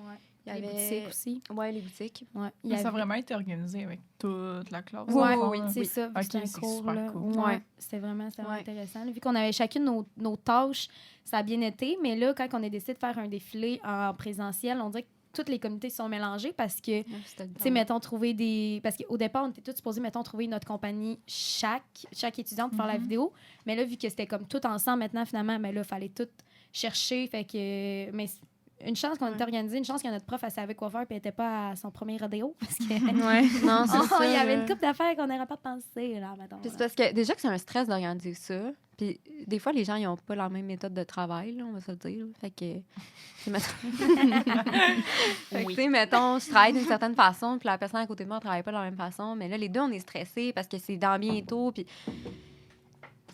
Il y Les avait... boutiques aussi. Ouais, les boutiques. Ouais. Il y Mais ça a avait- vraiment été organisé avec toute la classe. Ouais, dans le oui, fond, là. c'est ça. Ok, C'était un c'est cours, super là. cool. Ouais, Ouais. c'était vraiment Ouais. intéressant. Vu qu'on avait chacune nos tâches, ça a bien été. Mais là, quand on a décidé de faire un défilé en présentiel, on dirait que tous les comités se sont mélangés parce que, tu sais, mettons, trouver des... Parce qu'au départ, on était tous supposés, mettons, trouver notre compagnie chaque étudiante pour faire la vidéo. Mais là, vu que c'était comme tout ensemble maintenant, finalement, mais là, il fallait tout chercher. Fait que... Mais une chance qu'on était organisé, une chance que notre prof, elle savait quoi faire puis elle n'était pas à son premier rodéo. Parce que... Ouais. Non, c'est ça. il y avait là. une couple d'affaires qu'on n'aurait pas pensé, là, mettons. Puis c'est parce que déjà que c'est un stress d'organiser ça. Puis des fois, les gens, ils n'ont pas la même méthode de travail, là, on va se le dire. Fait que... tu sais, mettons... Fait que, tu sais, mettons, je travaille d'une certaine façon, puis la personne à côté de moi ne travaille pas de la même façon. Mais là, les deux, on est stressés parce que c'est dans bientôt, puis...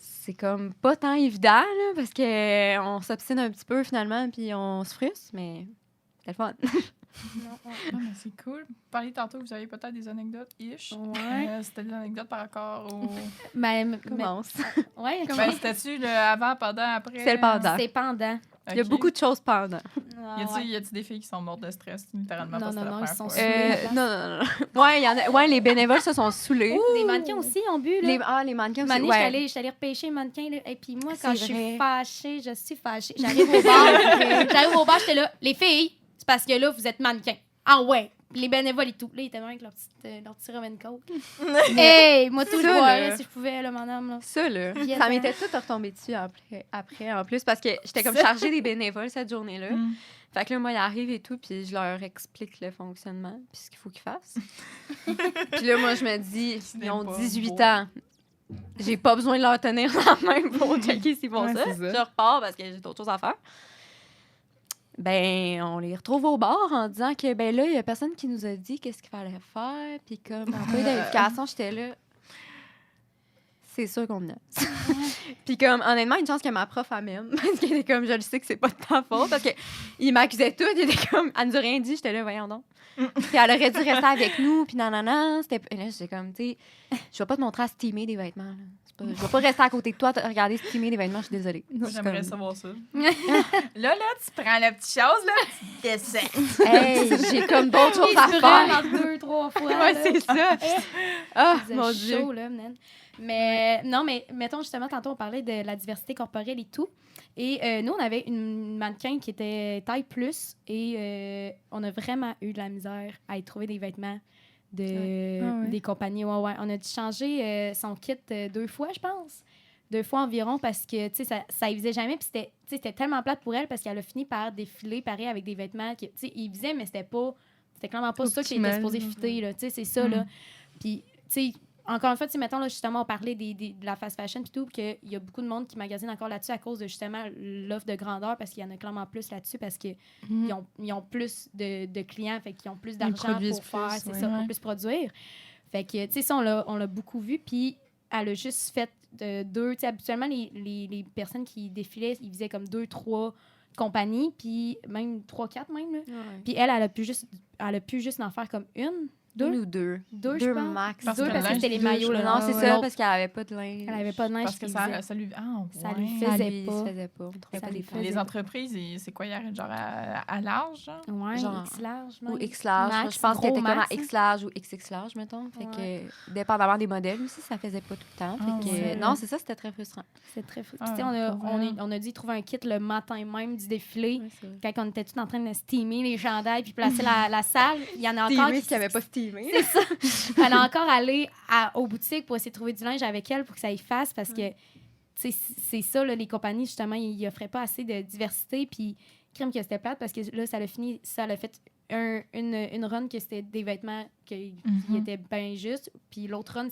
C'est comme pas tant évident, là, parce qu'on s'obstine un petit peu, finalement, puis on se frustre, mais c'est le fun. Ah, mais c'est cool. Vous parliez tantôt que vous avez peut-être des anecdotes ish. Ouais. C'était des anecdotes par rapport au. Commence. Ouais, Ben, c'était-tu le avant, pendant, après? C'est le pendant. c'est pendant. Il y a beaucoup de choses pendant. Y a-tu des filles qui sont mortes de stress, littéralement? Non, parce que non, c'était non, la ils première sont fois? Non. Ouais, il y en a... ouais, les bénévoles se sont saoulés. Les mannequins aussi ont bu, là. Les mannequins aussi. Mané, Ouais. j'étais allée repêcher les mannequins, là. Et puis moi, quand C'est je suis vrai. fâchée, je suis fâchée. J'arrive au bar, j'étais là, les filles, c'est parce que là, vous êtes mannequins. Ah ouais, les bénévoles et tout. Là, ils étaient avec leur petit Roman Coke. Hey, moi, tout Ça, le bois, là. là, si je pouvais, là, madame, là. Ça, là, Yes, ça hein. m'était tout retombé dessus après, en plus, parce que j'étais comme chargée des bénévoles cette journée-là. Mm. Fait que là, moi, ils arrivent et tout, puis je leur explique le fonctionnement, puis ce qu'il faut qu'ils fassent. Puis là, moi, je me dis, Ce ils n'est ont pas 18 beau. ans. J'ai pas besoin de leur tenir la main pour checker s'ils font Ouais, ça. c'est ça. Je repars parce que j'ai d'autres choses à faire. Ben, on les retrouve au bar en disant que, ben là, il y a personne qui nous a dit qu'est-ce qu'il fallait faire, puis comme, en peu d'éducation, j'étais là. C'est sûr qu'on a. Puis comme, honnêtement, une chance que ma prof, elle m'aime. Parce qu'elle était comme, je le sais que c'est pas de ta faute. Parce qu'il m'accusait tout. Il était comme, elle nous a rien dit. J'étais là, voyons donc. Puis elle aurait dû rester avec nous. Puis nanana. Et là, j'étais comme, tu sais, je vais pas te montrer à steamer des vêtements. Là. Je vais pas rester à côté de toi, regarder steamer des vêtements. Je suis désolée. Je suis J'aimerais comme, savoir ça. là, tu prends la petite chose, là, tu descends. hey, j'ai comme d'autres choses à Ils se faire. brûlent en 2-3 fois. Ouais, là. c'est ça. Ah, C'est mon Dieu. chaud, là, man. Mais non, mais mettons justement, tantôt, on parlait de la diversité corporelle et tout. Et nous, on avait une mannequin qui était taille plus et on a vraiment eu de la misère à y trouver des vêtements des compagnies. Ouais. On a dû changer son kit 2 fois, je pense. 2 fois environ parce que, tu sais, ça y faisait jamais. Puis c'était tellement plate pour elle parce qu'elle a fini par défiler pareil avec des vêtements qui, tu sais, ils faisaient, mais c'était clairement pas ça qui était supposé fitter, là. Tu sais, c'est ça, là. Puis, tu sais, encore une fois, tu sais, mettons, là, justement, on parlait de la fast fashion et tout, qu'il y a beaucoup de monde qui magasine encore là-dessus à cause de, justement, l'offre de grandeur, parce qu'il y en a clairement plus là-dessus, parce qu'ils ont plus de clients, fait qu'ils ont plus d'argent pour faire, c'est ça, pour plus produire. Fait que, tu sais, ça, on l'a beaucoup vu, puis elle a juste fait 2, tu sais, habituellement, les personnes qui défilaient, ils faisaient comme 2, 3 compagnies, puis même 3, 4 même, là. Ouais. Puis elle a pu juste en faire comme une. 2? Une ou deux. 2, je Deux pense. max. Parce 2 que parce que linge, c'était les deux, maillots. je Là, Non, c'est ouais. ça, parce qu'elle avait pas de linge. Elle avait pas de linge. Parce que puis ça lui... Ah, ça lui ouais. fait- Ça faisait lui pas. faisait pas. On trouvait Ça pas lui les faisait Les pas. entreprises, c'est quoi? Ils arrêtent genre à large, genre? Ouais, Genre- X large. Ou même. X large. Max, Je pense gros qu'elle était comme à max, X large ou XX large, mettons. Fait que, dépendamment des modèles aussi, ça faisait pas tout le temps. Ah, Fait que, ouais. non, c'est ça, c'était très frustrant. C'est très fou. Ah, Puis, tu sais, on a, pour on, vrai. est- on a dû trouver un kit le matin même du défilé. Ouais, c'est vrai. Quand on était tous en train de steamer les chandails puis placer la salle, il y en a encore Steamé, ce qui avait pas steamé. C'est ça. Elle a encore allé aux boutiques pour essayer de trouver du linge avec elle pour que ça y fasse parce que tu sais, c'est ça, là, les compagnies, justement, ils offraient pas assez de diversité. Puis, crime que c'était plate parce que là, ça a fait une run que c'était des vêtements qui étaient bien justes. Puis l'autre run, non,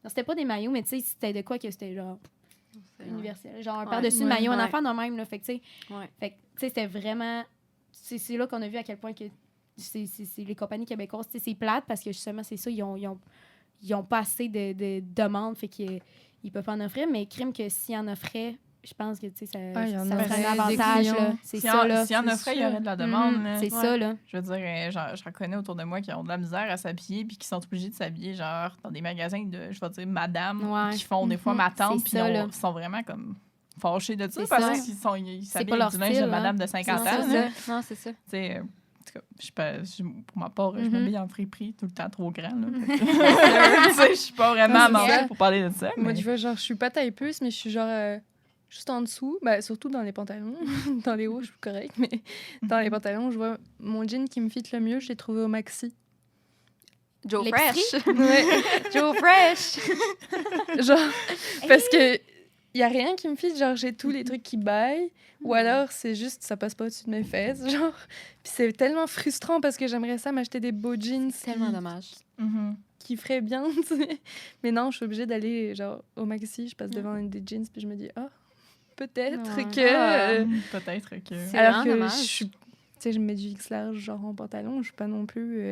c'était pas des maillots, mais tu sais, c'était de quoi que c'était genre universel. Genre un Ouais. par-dessus Ouais. maillot, un Ouais. affaire de même, là. Fait que, tu sais, Ouais. c'était vraiment... C'est là qu'on a vu à quel point que c'est les compagnies québécoises, tu sais, c'est plate parce que justement, c'est ça, ils ont pas assez de demandes, fait qu'ils peuvent pas en offrir, mais crime que s'ils en offraient, je pense que, tu sais, ça il y en serait aurait un des avantage, clients. là. C'est Si ça, en- là. S'il y en c'est offrait, il y sûr. aurait de la demande. là. C'est ça, là. Je veux dire, genre, je reconnais autour de moi qui ont de la misère à s'habiller puis qui sont obligés de s'habiller, genre, dans des magasins de, je vais dire, madame, Ouais. qui font des fois ma tante, C'est puis ça, là. ils sont vraiment comme fâchés de ça C'est parce ça. qu'ils ils s'habillent pas leur avec du linge style, de madame hein. de 50 C'est ans. ça. là. Non, c'est ça. Tu sais, en tout cas, pour ma part, je Mhm. m'habille en friperie tout le temps trop grand. Là. Tu sais, je suis pas vraiment Ah, c'est mandée ça. pour parler de ça. Moi, mais- tu vois, genre, je suis pas taille plus, mais je suis genre juste en dessous. Ben, surtout dans les pantalons. Dans les hauts, je suis correcte, mais dans les pantalons, je vois mon jean qui me fit le mieux, je l'ai trouvé au Maxi. Joe L'épicerie? Fresh. Ouais, Joe Fresh. genre, parce que y a rien qui me fit, genre, j'ai tous les trucs qui baillent, ou alors c'est juste, ça passe pas au-dessus de mes fesses, genre. Puis c'est tellement frustrant parce que j'aimerais ça m'acheter des beaux jeans Tellement dommage. Mhm. qui feraient bien, tu sais. Mais non, je suis obligée d'aller, genre, au Maxi, je passe devant une des jeans, puis je me dis, ah, peut-être Ouais. que... Peut-être que. C'est alors vraiment que dommage. je suis... Tu sais, je mets du X large, genre, en pantalon, je suis pas non plus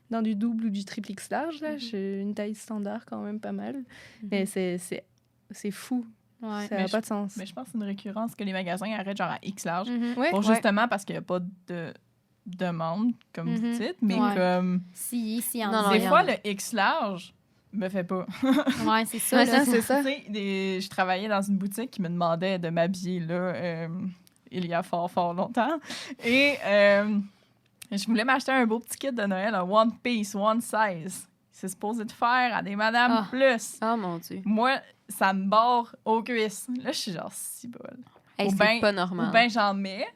dans du double ou du triple X large, là. Je suis une taille standard quand même pas mal. Mais c'est fou. Ouais. Ça Mais n'a pas de sens. Mais je pense que c'est une récurrence que les magasins arrêtent genre à X large. Mhm. Ouais. Pour Ouais. justement parce qu'il n'y a pas de demande, comme vous Mhm. dites, mais Ouais. comme Si en Non, non, des il y en fois a. le X large me fait pas. Ouais, c'est ça. Ouais, là. c'est ça. Tu sais, je travaillais dans une boutique qui me demandait de m'habiller là il y a fort longtemps et je voulais m'acheter un beau petit kit de Noël, un one piece, one size. C'est supposé de faire à des madames Ah. plus. Oh mon Dieu. Moi, ça me barre aux cuisses. Là, je suis genre si bol. Hey, Ou c'est ben- pas Ou normal. bien j'en mets,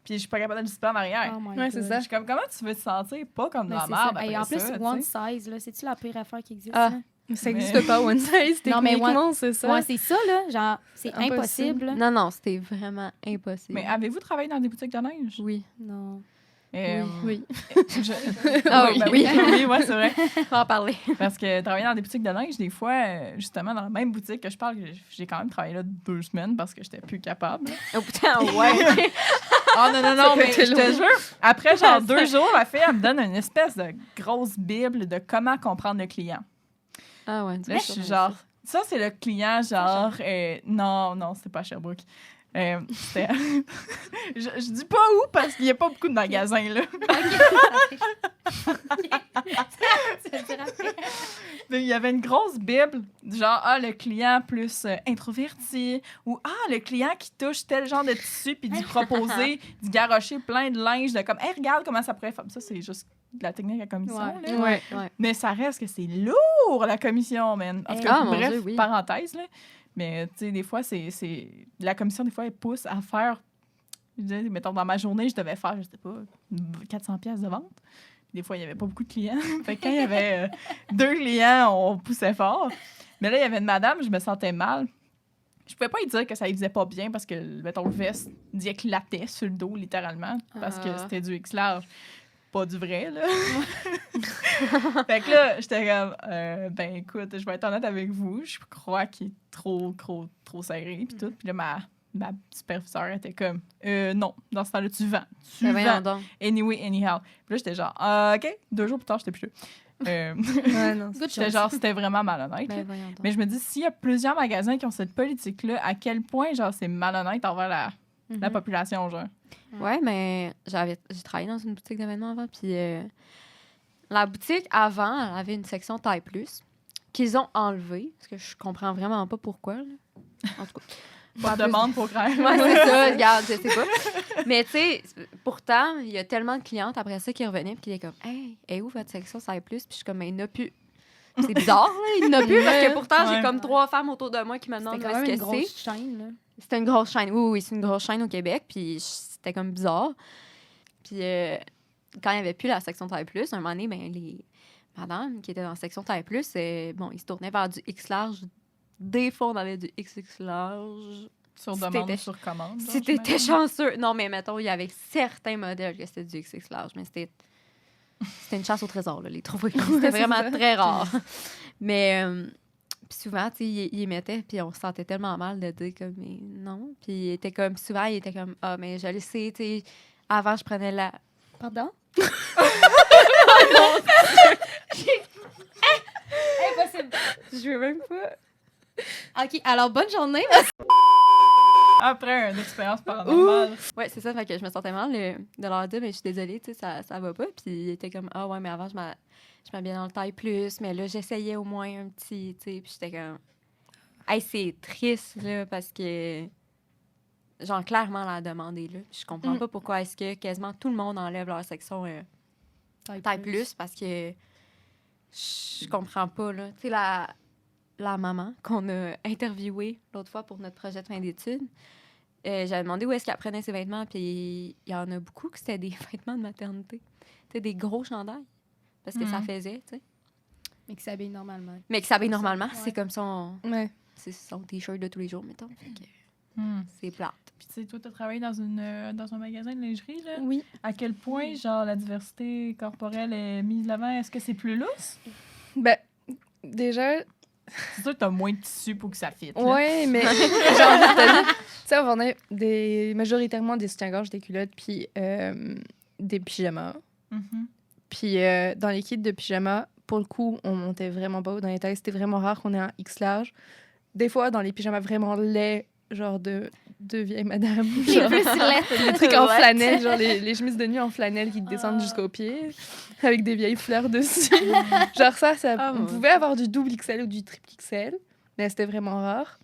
puis je suis pas capable de le en arrière. Oh my Ouais, c'est God. ça. Je suis comme, comment tu veux te sentir? Pas comme de Mais la c'est merde ça. Et après en plus, ça, one tu sais. size, là, c'est-tu la pire affaire qui existe? Ah. là? Ça Mais- n'existe pas, one size. Non, mais Techniquement, c'est ça. Ouais, c'est ça, là. Genre, c'est Impossible. impossible. là. Non, non, c'était vraiment impossible. Mais avez-vous travaillé dans des boutiques de neige? Oui. Non. Oui. Ah oui, ben oui. oui, ouais, c'est vrai. On va en parler. Parce que travailler dans des boutiques de neige, des fois, justement, dans la même boutique que je parle, j'ai quand même travaillé là 2 semaines parce que j'étais plus capable. Oh putain, ouais. Ah non, Ça mais fait je te long. jure, après genre 2 jours, la fille, elle me donne une espèce de grosse bible de comment comprendre le client. Ah ouais. Là, je suis genre... Ça, c'est le client, genre... non, c'était pas à Sherbrooke. C'était... je dis pas où, parce qu'il y a pas beaucoup de magasins, là. Il y avait une grosse bible, genre, le client plus introverti, ou le client qui touche tel genre de tissu, puis d'y proposer, d'y garrocher plein de linge, de comme, hey, regarde comment ça pourrait faire. Ça, c'est juste de la technique à commission, Ouais. là. Ouais. Ouais. Mais ça reste que c'est lourd, la commission, man. En tout cas, Ah, mon bref, Dieu, oui. parenthèse, là. Mais, tu sais, des fois, c'est... La commission, des fois, elle pousse à faire... Je disais, mettons, dans ma journée, je devais faire, je sais pas, 400 pièces de vente. Des fois, il y avait pas beaucoup de clients. Fait que quand il y avait 2 clients, on poussait fort. Mais là, il y avait une madame, je me sentais mal. Je pouvais pas lui dire que ça lui faisait pas bien parce que, mettons, le veste éclatait sur le dos, littéralement, parce que Ah. c'était du X large. Pas du vrai, là. Fait que là, j'étais comme, ben écoute, je vais être honnête avec vous, je crois qu'il est trop serré, puis tout. Puis là, ma superviseure était comme, non, dans ce temps-là, tu vends. Tu Ben voyons vends. donc. Anyway, anyhow. Puis là, j'étais genre, OK. 2 jours plus tard, j'étais plus là. Ouais, non. Good J'étais choice. genre, c'était vraiment malhonnête. Ben là. voyons donc. Mais je me dis, s'il y a plusieurs magasins qui ont cette politique-là, à quel point, genre, c'est malhonnête envers la Mhm. population, genre. Ouais, mais j'ai travaillé dans une boutique d'événements avant, puis La boutique, avant, elle avait une section taille plus qu'ils ont enlevée, parce que je comprends vraiment pas pourquoi. Là. En tout cas. Pas de demande pour rien. Ouais, c'est ça, regarde, je sais pas. Mais tu sais, pourtant, il y a tellement de clientes après ça qui revenaient et qui étaient comme « Hey, est où votre section taille plus? » Puis je suis comme « Mais il n'y en a plus. » C'est bizarre, là, il n'y en a plus, parce que pourtant, j'ai comme 3 femmes autour de moi qui me demandent où est-ce que c'est. C'était une grosse chaîne, là. C'était une grosse chaîne. Oui, c'est une grosse chaîne au Québec. Puis c'était comme bizarre. Puis quand il n'y avait plus la section taille plus, un moment donné, ben, les madames qui étaient dans la section taille plus, bon, ils se tournaient vers du X large. Des fois, on avait du XX large. Sur Si demande t'étais- ou sur commande. Si genre, t'étais j'imagine. chanceux. Non, mais mettons, il y avait certains modèles que c'était du XX large. Mais c'était une chasse au trésor, là, les trouver. C'était vraiment ça. très rare. Mais puis souvent, tu sais, ils les mettaient, puis on se sentait tellement mal de dire comme, mais non. Puis il était comme, souvent, il était comme, ah, mais je le sais, tu sais, avant, je prenais la. Pardon? Impossible. Je veux même pas. OK, alors bonne journée. Après une expérience paranormale. Ouais, c'est ça, fait que je me sentais mal de leur dire, mais je suis désolée, tu sais, ça va pas. Puis il était comme, ah, ouais, mais avant, je m'habillais dans le taille plus, mais là, j'essayais au moins un petit, tu sais, puis j'étais comme, hey, c'est triste, là, parce que, genre, clairement, la demande est là. Puis je comprends pas pourquoi est-ce que quasiment tout le monde enlève leur section taille plus, parce que je comprends pas, là. Tu sais, la maman qu'on a interviewée l'autre fois pour notre projet de fin d'études, j'avais demandé où est-ce qu'elle prenait ses vêtements, puis il y en a beaucoup que c'était des vêtements de maternité. Tu sais, des gros chandails, parce que ça faisait, tu sais. Mais qui s'habille normalement. Mais qui s'habille normalement, Ouais. c'est comme Ouais. c'est son T-shirt de tous les jours, mettons. Fait que Hmm. c'est plate. Puis tu sais, toi, t'as travaillé dans un magasin de lingerie, là. Oui. À quel point, genre, la diversité corporelle est mise de l'avant? Est-ce que c'est plus lousse? Ben, déjà, C'est sûr que t'as moins de tissu pour que ça fitte. là. ouais, mais j'ai envie de te dire, tu sais, on vendait majoritairement des soutiens-gorge, des culottes, puis des pyjamas. Mhm. Puis dans les kits de pyjama, pour le coup, on montait vraiment pas haut dans les tailles. C'était vraiment rare qu'on ait un X large. Des fois, dans les pyjamas vraiment laids, genre de vieilles madames. Genre, les trucs en flanelle, genre les chemises de nuit en flanelle qui te descendent jusqu'aux pieds, avec des vieilles fleurs dessus. Genre ça Ah, on ouais. pouvait avoir du double XL ou du triple XL, mais c'était vraiment rare.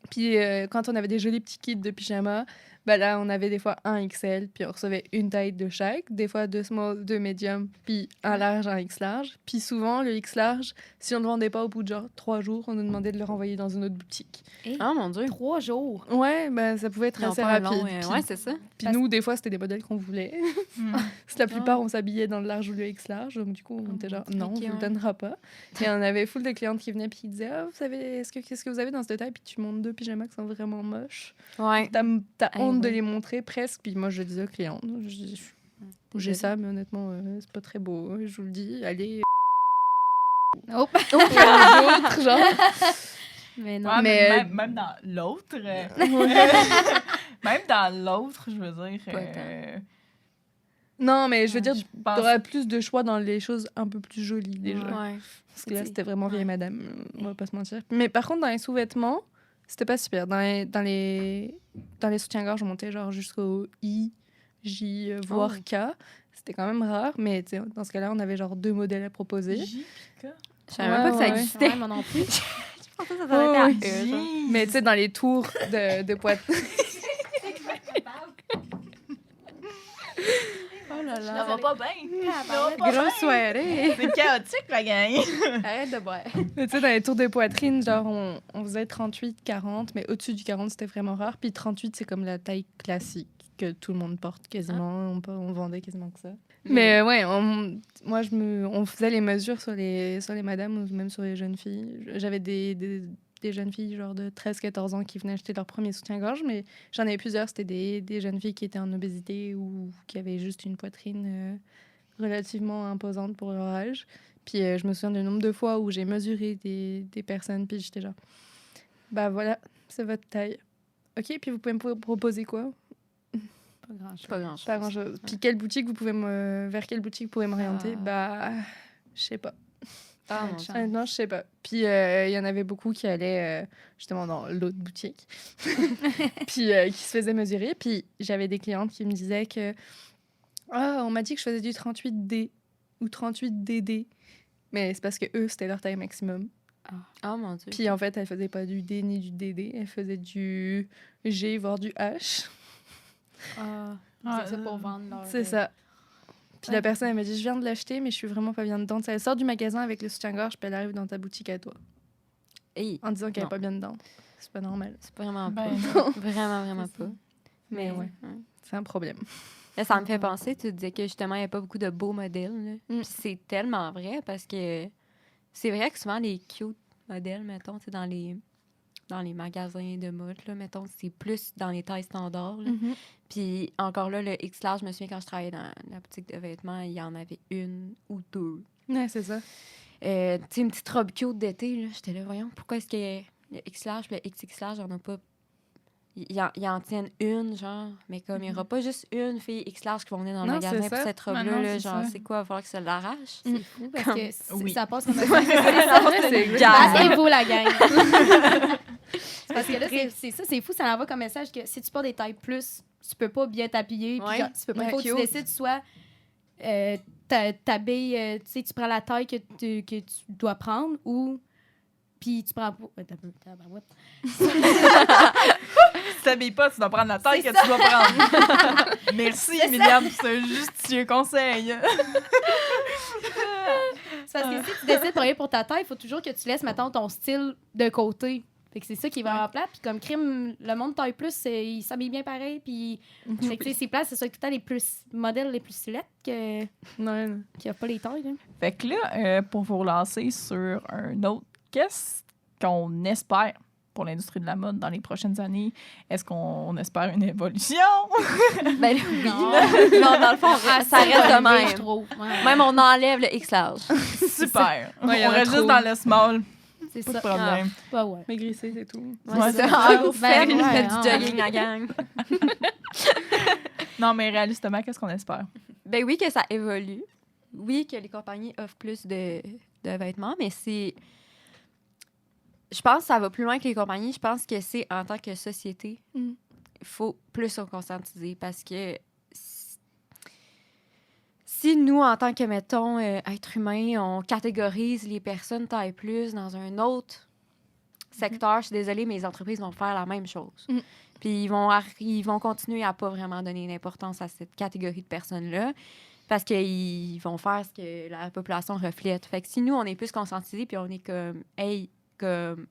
Puis quand on avait des jolis petits kits de pyjama, ben là, on avait des fois un XL, puis on recevait une taille de chaque, des fois 2 small, 2 medium, puis un large, un X large. Puis souvent, le X large, si on ne le vendait pas au bout de genre 3 jours, on nous demandait de le renvoyer dans une autre boutique. Oh mon Dieu. 3 jours. Ouais, ben ça pouvait être Ils ont assez pas un rapide. long, Puis- ouais, c'est ça. Puis nous, des fois, c'était des modèles qu'on voulait. Hmm. Parce que la plupart, on s'habillait dans le large ou le X large. Donc, du coup, on était genre, non, Ok, on ne ouais. le donnera pas. Et on avait full de clientes qui venaient puis qui disaient, ah, vous savez, qu'est-ce que vous avez dans cette taille? Puis tu montres 2 pyjamas qui sont vraiment moches. Ouais. T'as Ah, honte de ouais. les montrer presque. Puis moi, je disais aux clientes, j'ai ça, mais honnêtement, c'est pas très beau. Je vous le dis, allez. Oh. D'autres, genre. Mais non. Ouais, mais- mais même dans l'autre... même dans l'autre, je veux dire... Pas tant. Non, mais je veux dire, je pense... t'auras plus de choix dans les choses un peu plus jolies déjà. Ouais. Parce que là, Tu sais, c'était vraiment vieille ouais. madame, on va pas se mentir. Mais par contre, dans les sous-vêtements, c'était pas super. Dans les soutiens-gorge, on montait genre jusqu'au I, J, voire Oh. K. C'était quand même rare, mais tu sais, dans ce cas-là, on avait genre 2 modèles à proposer. J, K. Je savais même pas que ça Ouais, existait. Ouais, moi non plus. Je pensais que ça Ouais, s'arrêtait à ouais. eux, genre. Mais tu sais, dans les tours de poitrine. Oh là Ça va pas bien. Grosse soirée. C'est chaotique, la gang. Arrête de boire. Mais tu sais, dans les tours de poitrine, genre, on faisait 38, 40, mais au-dessus du 40, c'était vraiment rare. Puis 38, c'est comme la taille classique que tout le monde porte quasiment. On vendait quasiment que ça. Mais ouais, moi, on faisait les mesures sur les madames ou même sur les jeunes filles. J'avais des jeunes filles genre de 13-14 ans qui venaient acheter leur premier soutien-gorge, mais j'en avais plusieurs. C'était des jeunes filles qui étaient en obésité ou qui avaient juste une poitrine relativement imposante pour leur âge. Puis je me souviens du nombre de fois où j'ai mesuré des personnes, puis j'étais genre, bah voilà, c'est votre taille. OK, puis vous pouvez me proposer quoi? Pas grand-chose. Pas grand-chose. Pas grand-chose. Puis vers quelle boutique vous pouvez m'orienter? Ah. Bah, je sais pas. Ah, Bonne mon chance. Honnêtement, je sais pas. Puis il y en avait beaucoup qui allaient justement dans l'autre boutique, puis qui se faisaient mesurer. Puis j'avais des clientes qui me disaient que on m'a dit que je faisais du 38D. ou 38 DD. Mais c'est parce que eux, c'était leur taille maximum. Oh mon Dieu. Puis en fait, elle faisait pas du D ni du DD. Elle faisait du G, voire du H. C'est ça pour vendre leur... C'est ça. Puis la personne, elle m'a dit, je viens de l'acheter, mais je suis vraiment pas bien dedans. Elle sort du magasin avec le soutien-gorge, puis elle arrive dans ta boutique à toi. Hey, En disant qu'elle est non. pas bien dedans. C'est pas normal. c'est pas vraiment Ben, pas. Vraiment, vraiment C'est ça. pas. Mais ouais, c'est un problème. Là, ça me fait penser, tu disais que justement, il n'y a pas beaucoup de beaux modèles. Là. Mm. Puis c'est tellement vrai parce que c'est vrai que souvent, les cute modèles, mettons, tu sais, dans les magasins de mode, là, mettons, c'est plus dans les tailles standards. Là. Mhm. Puis encore là, le X-Large, je me souviens quand je travaillais dans la boutique de vêtements, il y en avait une ou deux. Ouais, c'est ça. Tu sais, une petite robe cute d'été, là, j'étais là, voyons, pourquoi est-ce que le X-Large et le XXL, j'en ai pas... Ils en tiennent une, genre, mais comme il n'y aura pas juste une fille X-Large qui va venir dans le Non, magasin c'est pour ça. cette robe-là, non, là, c'est genre, ça. c'est quoi, il va falloir que ça l'arrache? C'est fou parce Comme- que Oui. ça passe comme un... C'est exact. Battez-vous, la gang! Parce que là, c'est ça, c'est fou, ça envoie comme message que si tu portes des tailles plus, tu peux pas bien t'habiller. Puis Ouais. genre, tu peux pas, Ouais, faut que tu cute. décides soit t'habilles, tu sais, tu prends la taille que tu dois prendre ou... Puis tu prends... T'as peu, tabarouette. Si tu t'habilles pas, tu dois prendre la taille que C'est tu dois prendre. Merci, Emiliane, pour ce justicieux conseil. C'est parce que si tu décides pour aller pour ta taille, il faut toujours que tu laisses, mettons, ton style de côté. Fait que c'est ça qui est vraiment plate. Puis comme crime, le monde taille plus, il s'habille bien pareil. Puis fait que, tu sais, ces places, c'est ça tout le temps les plus modèles les plus silettes qui Non, n'ont pas les tailles. Là. Fait que là, pour vous relancer sur un autre, qu'est-ce qu'on espère pour l'industrie de la mode dans les prochaines années? Est-ce qu'on espère une évolution? Ben oui, Non. non, dans le fond, ça reste de Je même. trouve. Ouais. Même on enlève le X-Large. Super. Ouais, il y en On a reste trop. juste dans le small. C'est Pas de ça. problème. Ah, ouais. Maigrissez, c'est tout. Ouais, c'est ça. c'est Ah, vous Ben, faites, ouais, du jogging, la gang. Non, mais réalistement, qu'est-ce qu'on espère? Ben oui, que ça évolue. Oui, que les compagnies offrent plus de vêtements, mais c'est... Je pense que ça va plus loin que les compagnies. Je pense que c'est en tant que société, il faut plus se conscientiser parce que si nous, en tant que, mettons, êtres humains, on catégorise les personnes taille plus dans un autre secteur, je suis désolée, mais les entreprises vont faire la même chose. Mm. Puis ils vont continuer à pas vraiment donner d'importance à cette catégorie de personnes-là parce qu'ils vont faire ce que la population reflète. Fait que si nous, on est plus conscientisés puis on est comme, hey, comme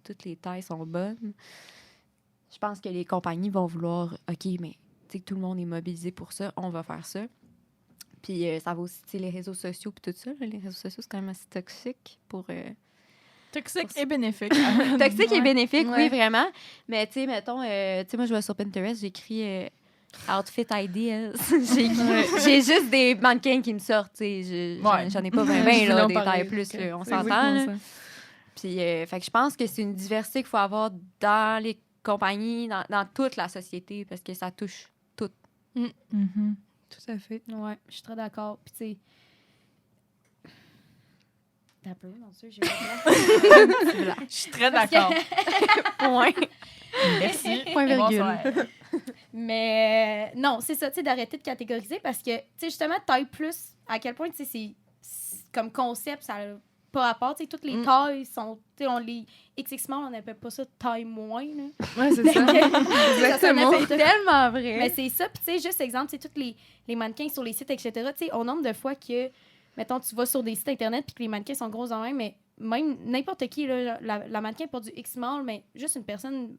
toutes les tailles sont bonnes, je pense que les compagnies vont vouloir, OK, mais tu sais que tout le monde est mobilisé pour ça, on va faire ça. Puis ça va aussi, tu sais, les réseaux sociaux puis tout ça. Là, les réseaux sociaux, c'est quand même assez toxique pour... Toxique et bénéfique. toxique et bénéfique, Ouais. oui, vraiment. Mais tu sais, mettons, tu sais, moi, je vais sur Pinterest, j'écris Outfit Ideas. J'ai juste des mannequins qui me sortent, tu sais. Ouais. J'en ai pas 20, Je voulais là, en des parler, tailles plus, donc, là, on c'est s'entend, exactement là. ça. Puis, fait que je pense que c'est une diversité qu'il faut avoir dans les compagnies, dans toute la société, parce que ça touche tout. Mhm. Tout à fait. Ouais, je suis très d'accord. Puis, tu sais. T'as un peu, non, sûr, j'ai pas Je suis très d'accord. Point. Merci. Point virgule. Bonsoir. Mais non, c'est ça, tu sais, d'arrêter de catégoriser parce que, tu sais, justement, taille plus, à quel point, tu sais, c'est comme concept, ça n'a pas rapport. Tu sais, toutes les tailles sont, tu sais, on les XXL, on n'appelle pas ça taille moins, là. Ouais, c'est ça. Exactement. Ça, Tellement vrai. mais c'est ça, puis tu sais, juste exemple, c'est tous les mannequins sur les sites, etc. Tu sais, au nombre de fois que, mettons, tu vas sur des sites Internet puis que les mannequins sont gros en même, mais même n'importe qui, là, la mannequin porte du X-Mall, mais juste une personne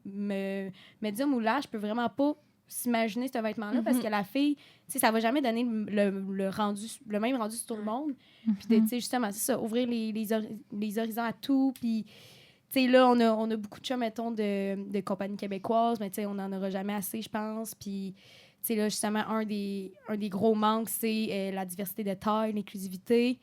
médium ou large peut vraiment pas s'imaginer ce vêtement-là parce que la fille, tu sais, ça va jamais donner le même rendu sur tout le monde. Puis, tu sais, justement, c'est ça, ouvrir les horizons à tout, puis... Tu sais, là, on a beaucoup de chats, mettons, de compagnies québécoises, mais tu sais, on n'en aura jamais assez, je pense. Puis, tu sais, là, justement, un des gros manques, c'est la diversité de taille, l'inclusivité.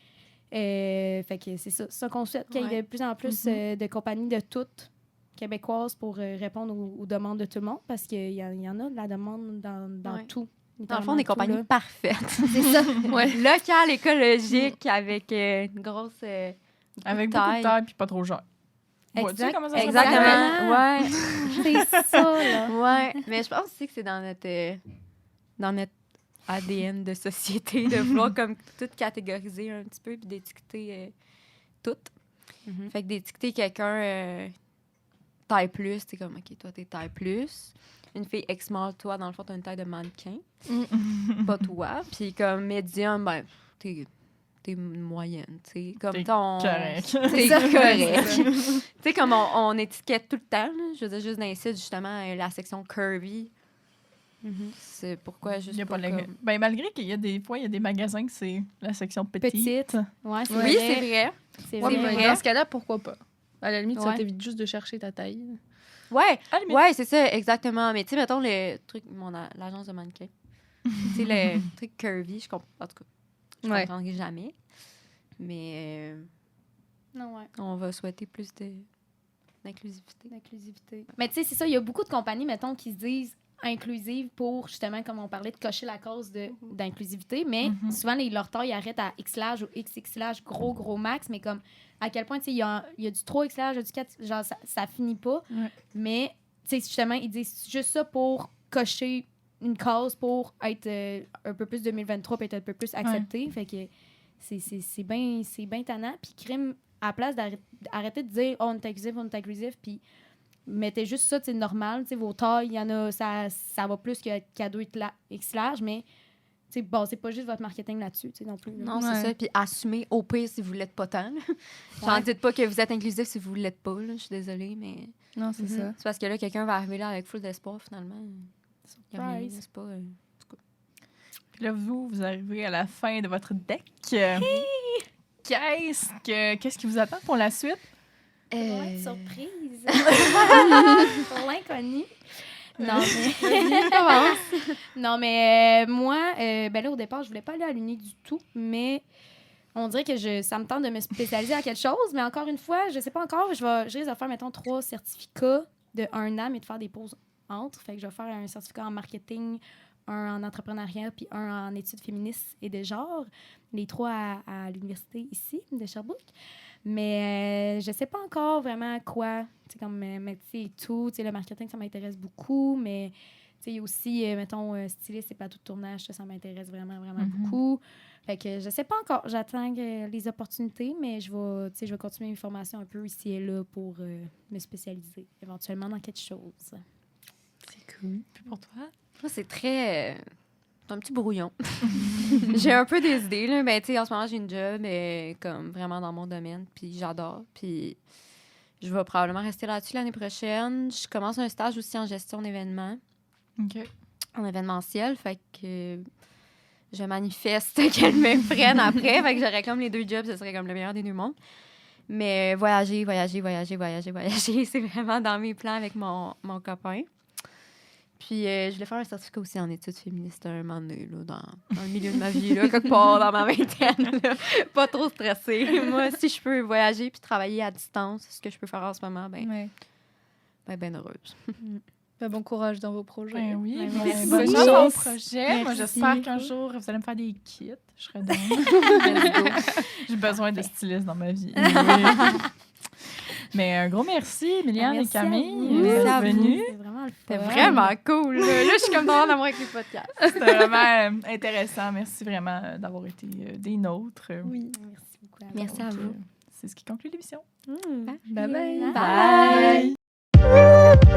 Fait que c'est ça qu'on souhaite, qu'il y ait de plus en plus de compagnies de toutes québécoises pour répondre aux demandes de tout le monde, parce qu'il y en a de la demande dans Ouais. tout. Dans le fond, des compagnies là. parfaites. C'est ça. Ouais. Local, écologique, avec une grosse Avec beaucoup de taille puis pas trop cher. Vois-tu Exact. comment ça se Exactement. Ouais. C'est ça, là. Ouais. Mais je pense aussi que c'est dans notre ADN de société, de vouloir comme tout catégoriser un petit peu puis d'étiqueter tout. Mhm. Fait que d'étiqueter quelqu'un taille plus, t'es comme, OK, toi, t'es taille plus. Une fille X-small, toi, dans le fond, t'as une taille de mannequin. Pas toi. Puis comme médium, ben, t'es moyenne, tu sais. Comme T'es ton... correct. T'es correct. Tu sais, comme on étiquette tout le temps, là. Je veux dire, juste dans les sites, justement, la section curvy. C'est pourquoi juste Il y a pas pas le- comme... Ben, malgré qu'il y a des fois, il y a des magasins que c'est la section petite. Petite. Ouais, c'est Oui, vrai. c'est vrai. C'est Ouais, vrai. mais dans ce cas-là, pourquoi pas? À la limite, ça Ouais. t'évite juste de chercher ta taille. Ouais, À la limite. ouais, c'est ça, exactement. Mais tu sais, mettons, le truc, l'agence de mannequin. Tu sais, le truc curvy, je comprends. En tout cas, je Ouais. comprendrai jamais. Mais Non, ouais. on va souhaiter plus d'inclusivité. D'inclusivité. Mais tu sais, c'est ça, il y a beaucoup de compagnies, mettons, qui se disent inclusives pour, justement, comme on parlait, de cocher la cause d'inclusivité. Mais souvent, leur taille arrête à X large ou XX large, gros max. Mais comme, à quel point, tu sais, il y a du 3X large, il y a du 4, genre, ça finit pas. Ouais. Mais, tu sais, justement, ils disent juste ça pour cocher une cause pour être un peu plus 2023 et être un peu plus accepté. Fait que c'est bien tannant. Puis, crime, à la place d'arrêter de dire, oh, on est inclusif, puis mettez juste ça, c'est normal. Vos tailles, il y en a, ça va plus qu'à 2 X large, mais bon, c'est pas juste votre marketing là-dessus non plus. Là. Non, Ouais. c'est ça. Puis assumez au pire si vous l'êtes pas tant. là. Genre, Ouais. dites pas que vous êtes inclusif si vous l'êtes pas. Là. Je suis désolée, mais Non, c'est ça. c'est parce que là, quelqu'un va arriver là avec full d'espoir, finalement. Il y a rien, Surprise. c'est pas... Puis là, vous arrivez à la fin de votre deck. Qu'est-ce qui vous attend pour la suite? Ça va être surprise. Pour l'inconnu. Non, mais... non, mais moi, ben là, au départ, je voulais pas aller à l'Uni du tout, mais on dirait que ça me tente de me spécialiser à quelque chose, mais encore une fois, je sais pas encore, je risque de faire, mettons, 3 certificats de 1 an, mais de faire des pauses entre. Fait que je vais faire un certificat en marketing, un en entrepreneuriat, puis un en études féministes et de genre. Les 3 à l'université ici, de Sherbrooke. Mais je sais pas encore vraiment quoi, tu sais, comme métier et tout. Tu sais, le marketing, ça m'intéresse beaucoup, mais tu sais, il y a aussi, mettons, styliste et plateau de tournage, ça m'intéresse vraiment beaucoup. Fait que je sais pas encore. J'attends les opportunités, mais je vais continuer mes formations un peu ici et là pour me spécialiser éventuellement dans quelque chose. C'est cool. Puis pour toi? Moi, c'est très... c'est un petit brouillon. J'ai un peu des idées, là. Ben, tu sais, en ce moment, j'ai une job comme vraiment dans mon domaine, puis j'adore. Puis je vais probablement rester là-dessus l'année prochaine. Je commence un stage aussi en gestion d'événements, OK. en événementiel. Fait que je manifeste qu'elle me prenne après. Fait que j'aurais comme les 2 jobs, ce serait comme le meilleur des 2 mondes. Mais voyager, c'est vraiment dans mes plans avec mon copain. Puis, je voulais faire un certificat aussi en études féministes à un moment donné, là, dans le milieu de ma vie, là, quelque part dans ma vingtaine. Là. Pas trop stressée. Moi, si je peux voyager puis travailler à distance, ce que je peux faire en ce moment, ben heureuse. Ben, bon courage dans vos projets. Ben oui, Ouais, bonne merci. chance dans vos projets. Moi, Merci. j'espère qu'un jour, vous allez me faire des kits. Je serais dingue. J'ai besoin de stylistes dans ma vie. Mais un gros merci, Emiliane et Merci à Camille, vous. Merci à d'être vous. venues. C'est vraiment le fun. C'était vraiment cool. Là, je suis comme dans l'amour avec les podcasts. C'était vraiment intéressant. Merci vraiment d'avoir été des nôtres. Oui. Merci beaucoup. Merci à Donc, vous. c'est ce qui conclut l'émission. Bye bye. Bye. Bye.